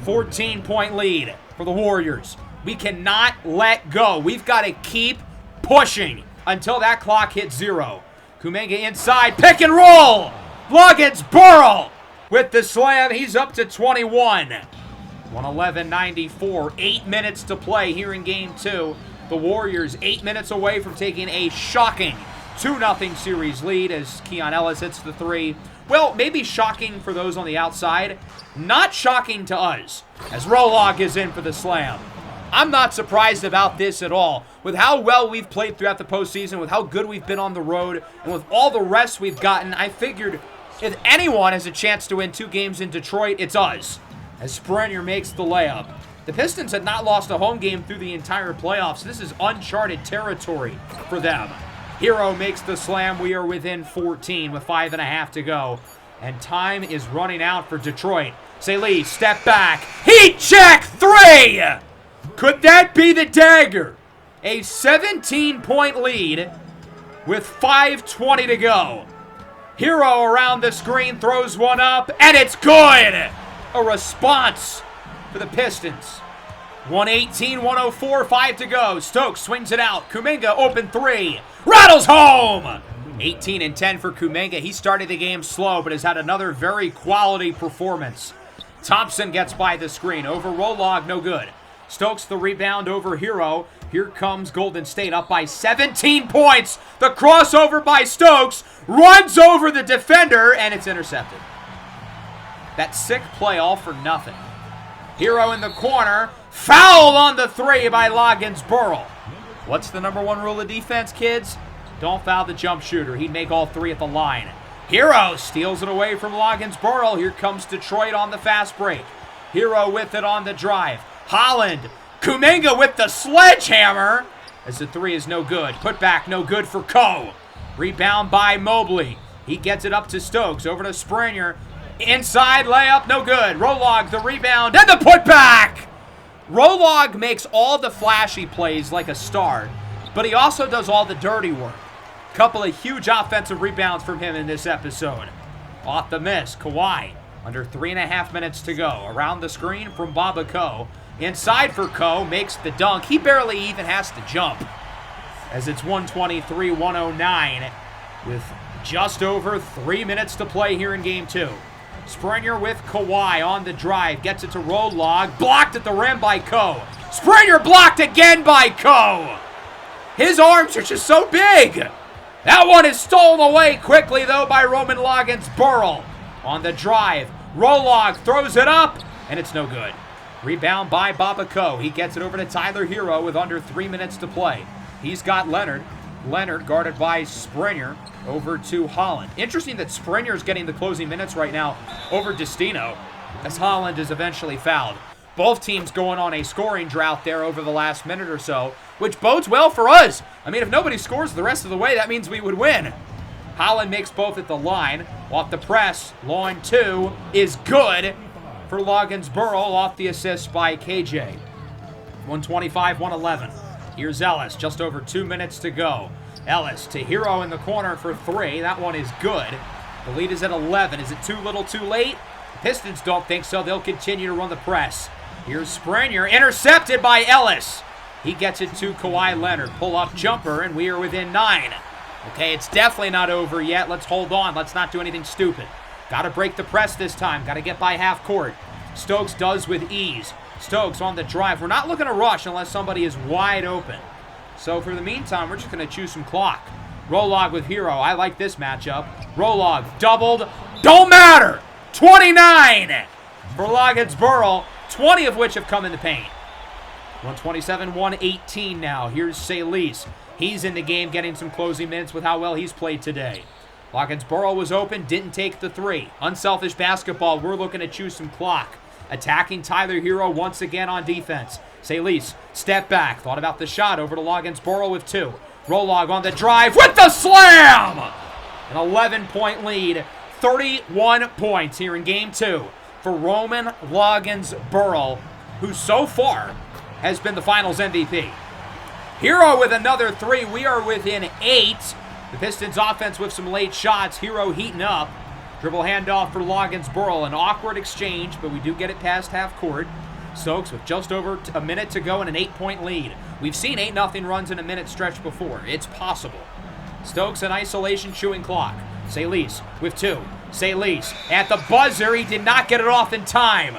A: 14-point lead for the Warriors. We cannot let go. We've got to keep pushing until that clock hits 0. Kuminga inside, pick and roll. Loggins Burrell with the slam. He's up to 21. 111-94. 8 minutes to play here in Game 2. The Warriors 8 minutes away from taking a shocking 2-0 series lead as Keon Ellis hits the 3. Well, maybe shocking for those on the outside. Not shocking to us, as Rolog is in for the slam. I'm not surprised about this at all. With how well we've played throughout the postseason, with how good we've been on the road, and with all the rest we've gotten, I figured if anyone has a chance to win 2 games in Detroit, it's us, as Springer makes the layup. The Pistons had not lost a home game through the entire playoffs. This is uncharted territory for them. Hero makes the slam. We are within 14 with 5.5 to go. And time is running out for Detroit. Salih, step back. Heat check 3! Could that be the dagger? A 17-point lead with 5:20 to go. Hero around the screen throws one up, and it's good! A response for the Pistons. 118-104, 5 to go. Stokes swings it out. Kuminga open 3. Rattles home! 18 and 10 for Kuminga. He started the game slow, but has had another very quality performance. Thompson gets by the screen. Over Rolog, no good. Stokes the rebound over Hero. Here comes Golden State up by 17 points. The crossover by Stokes runs over the defender, and it's intercepted. That sick play all for nothing. Hero in the corner. Foul on the 3 by Loggins-Burrell. What's the #1 rule of defense, kids? Don't foul the jump shooter. He'd make all 3 at the line. Hero steals it away from Loggins-Burrell. Here comes Detroit on the fast break. Hero with it on the drive. Holland. Kuminga with the sledgehammer. As the 3 is no good. Put back no good for Ko. Rebound by Mobley. He gets it up to Stokes. Over to Springer. Inside layup, no good. Rolog the rebound and the putback. Rolog makes all the flashy plays like a star, but he also does all the dirty work. Couple of huge offensive rebounds from him in this episode. Off the miss, Kawhi. Under 3.5 minutes to go. Around the screen from Baba Ko. Inside for Ko, makes the dunk. He barely even has to jump. As it's 123-109 with just over 3 minutes to play here in Game 2. Springer with Kawhi on the drive. Gets it to Rolog. Blocked at the rim by Ko. Springer blocked again by Ko. His arms are just so big. That one is stolen away quickly, though, by Roman Loggins-Burrell. On the drive, Rolog throws it up, and it's no good. Rebound by Baba Ko. He gets it over to Tyler Hero with under 3 minutes to play. He's got Leonard. Leonard guarded by Springer over to Holland. Interesting that Springer's getting the closing minutes right now over Destino, as Holland is eventually fouled. Both teams going on a scoring drought there over the last minute or so, which bodes well for us. I mean, if nobody scores the rest of the way, that means we would win. Holland makes both at the line. Off the press, line 2 is good for Loggins-Burrell off the assist by KJ. 125-111. Here's Ellis, just over 2 minutes to go. Ellis to Hero in the corner for 3. That one is good. The lead is at 11. Is it too little too late? The Pistons don't think so. They'll continue to run the press. Here's Springer, intercepted by Ellis. He gets it to Kawhi Leonard. Pull-up jumper, and we are within 9. Okay, it's definitely not over yet. Let's hold on. Let's not do anything stupid. Got to break the press this time. Got to get by half court. Stokes does with ease. Stokes on the drive. We're not looking to rush unless somebody is wide open. So for the meantime, we're just going to choose some clock. Rolog with Hero. I like this matchup. Rolog doubled. Don't matter. 29 for Loggins-Burrell. 20 of which have come in the paint. 127-118 now. Here's Salih. He's in the game getting some closing minutes with how well he's played today. Loggins-Burrell was open, didn't take the 3. Unselfish basketball. We're looking to choose some clock. Attacking Tyler Hero once again on defense. Salih, step back. Thought about the shot over to Loggins-Burrell with 2. Rolog on the drive with the slam! An 11-point lead. 31 points here in Game 2 for Roman Loggins-Burrell, who so far has been the Finals MVP. Hero with another 3. We are within 8. The Pistons offense with some late shots. Hero heating up. Dribble handoff for Loggins-Burrell. An awkward exchange, but we do get it past half court. Stokes with just over a minute to go and an 8-point lead. We've seen 8-0 runs in a minute stretch before. It's possible. Stokes in isolation chewing clock. Salih with 2. Salih at the buzzer. He did not get it off in time.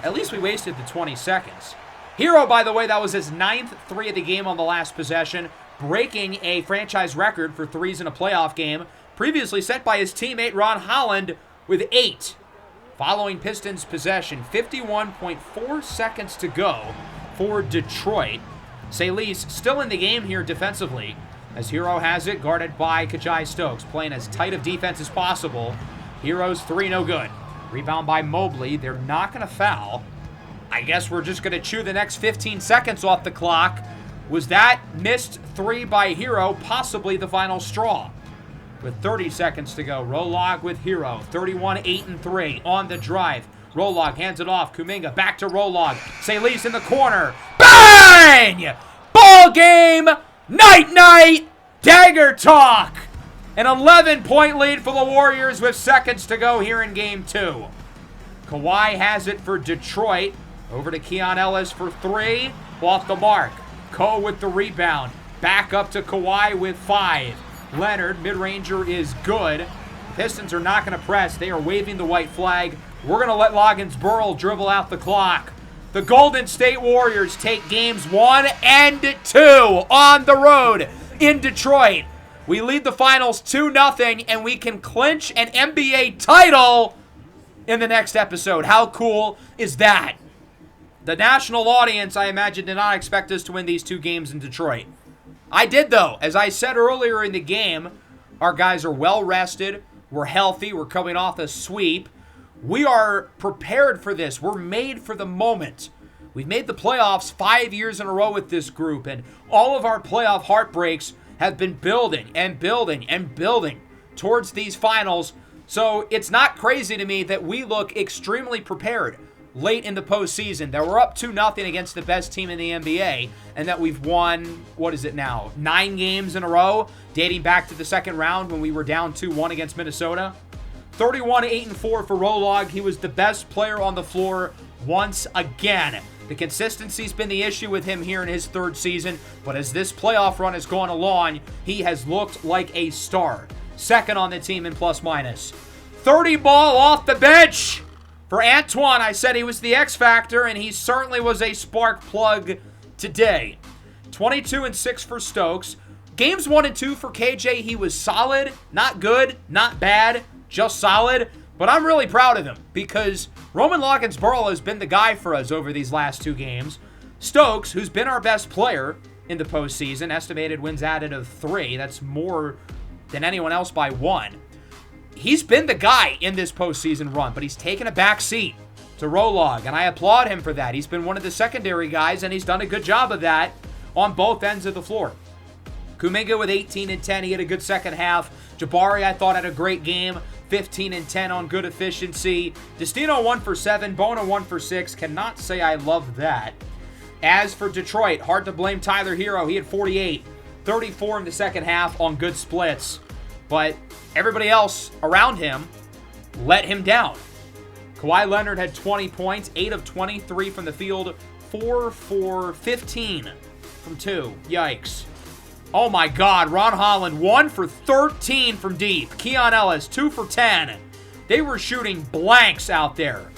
A: At least we wasted the 20 seconds. Hero, by the way, that was his 9th 3 of the game on the last possession, breaking a franchise record for 3s in a playoff game. previously set by his teammate Ron Holland with 8. Following Pistons possession, 51.4 seconds to go for Detroit. Salis still in the game here defensively, as Hero has it, guarded by Kajai Stokes, playing as tight of defense as possible. Hero's 3, no good. Rebound by Mobley. They're not going to foul. I guess we're just going to chew the next 15 seconds off the clock. Was that missed 3 by Hero possibly the final straw? With 30 seconds to go, Rolog with Hero, 31-8-3 on the drive. Rolog hands it off. Kuminga back to Rolog. Salis in the corner. Bang! Ball game! Night-night! Dagger talk! An 11-point lead for the Warriors with seconds to go here in Game 2. Kawhi has it for Detroit. Over to Keon Ellis for 3. Off the mark. Ko with the rebound. Back up to Kawhi with 5. Leonard, mid-ranger, is good. Pistons are not going to press. They are waving the white flag. We're going to let Loggins-Burrell dribble out the clock. The Golden State Warriors take games 1 and 2 on the road in Detroit. We lead the finals 2-0, and we can clinch an NBA title in the next episode. How cool is that? The national audience, I imagine, did not expect us to win these 2 games in Detroit. I did, though. As I said earlier in the game, our guys are well rested. We're healthy. We're coming off a sweep. We are prepared for this. We're made for the moment. We've made the playoffs 5 years in a row with this group, and all of our playoff heartbreaks have been building and building and building towards these finals. So it's not crazy to me that we look extremely prepared late in the postseason, that we're up 2-0 against the best team in the NBA, and that we've won, 9 games in a row, dating back to the second round when we were down 2-1 against Minnesota. 31-8-4 for Rolog. He was the best player on the floor once again. The consistency's been the issue with him here in his 3rd season, but as this playoff run has gone along, he has looked like a star. 2nd on the team in plus-minus. 30 ball off the bench for Antoine. I said he was the X factor, and he certainly was a spark plug today. 22-6 for Stokes. Games 1 and 2 for KJ, he was solid, not good, not bad, just solid. But I'm really proud of him because Roman Loggins-Burrell has been the guy for us over these last 2 games. Stokes, who's been our best player in the postseason, estimated wins added of 3. That's more than anyone else by 1. He's been the guy in this postseason run, but he's taken a back seat to Rolog, and I applaud him for that. He's been one of the secondary guys, and he's done a good job of that on both ends of the floor. Kuminga with 18 and 10. He had a good second half. Jabari, I thought, had a great game. 15 and 10 on good efficiency. Destino 1 for 7. Bona 1 for 6. Cannot say I love that. As for Detroit, hard to blame Tyler Hero. He had 48. 34 in the second half on good splits. But everybody else around him let him down. Kawhi Leonard had 20 points. 8 of 23 from the field. 4 for 15 from 2. Yikes. Oh my God, Ron Holland, 1 for 13 from deep. Keon Ellis, 2 for 10. They were shooting blanks out there.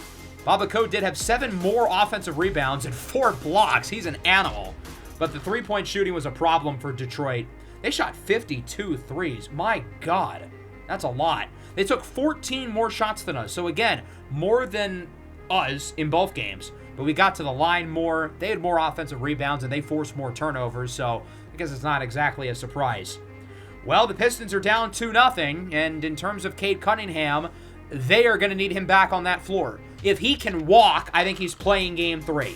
A: Baba Ko did have 7 more offensive rebounds and 4 blocks. He's an animal. But the three-point shooting was a problem for Detroit. They shot 52 threes. My God, that's a lot. They took 14 more shots than us. So again, more than us in both games. But we got to the line more. They had more offensive rebounds and they forced more turnovers. So I guess it's not exactly a surprise. Well, the Pistons are down 2-0, and in terms of Cade Cunningham, they are going to need him back on that floor. If he can walk, I think he's playing Game 3.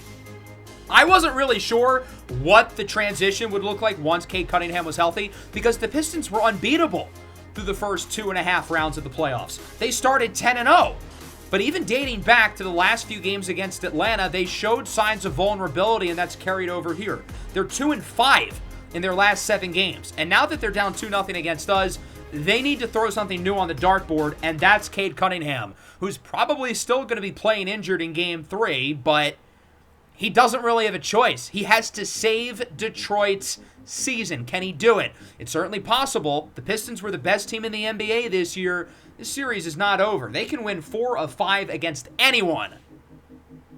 A: I wasn't really sure what the transition would look like once Cade Cunningham was healthy, because the Pistons were unbeatable through the first 2.5 rounds of the playoffs. They started 10-0. But even dating back to the last few games against Atlanta, they showed signs of vulnerability, and that's carried over here. They're 2-5 in their last 7 games. And now that they're down 2-0 against us, they need to throw something new on the dartboard, and that's Cade Cunningham, who's probably still going to be playing injured in Game 3, but he doesn't really have a choice. He has to save Detroit's season. Can he do it? It's certainly possible. The Pistons were the best team in the NBA this year. This series is not over. They can win 4 of 5 against anyone.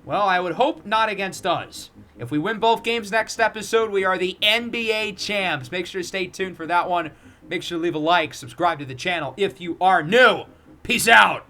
A: Well, I would hope not against us. If we win both games next episode, we are the NBA champs. Make sure to stay tuned for that one. Make sure to leave a like, subscribe to the channel if you are new. Peace out.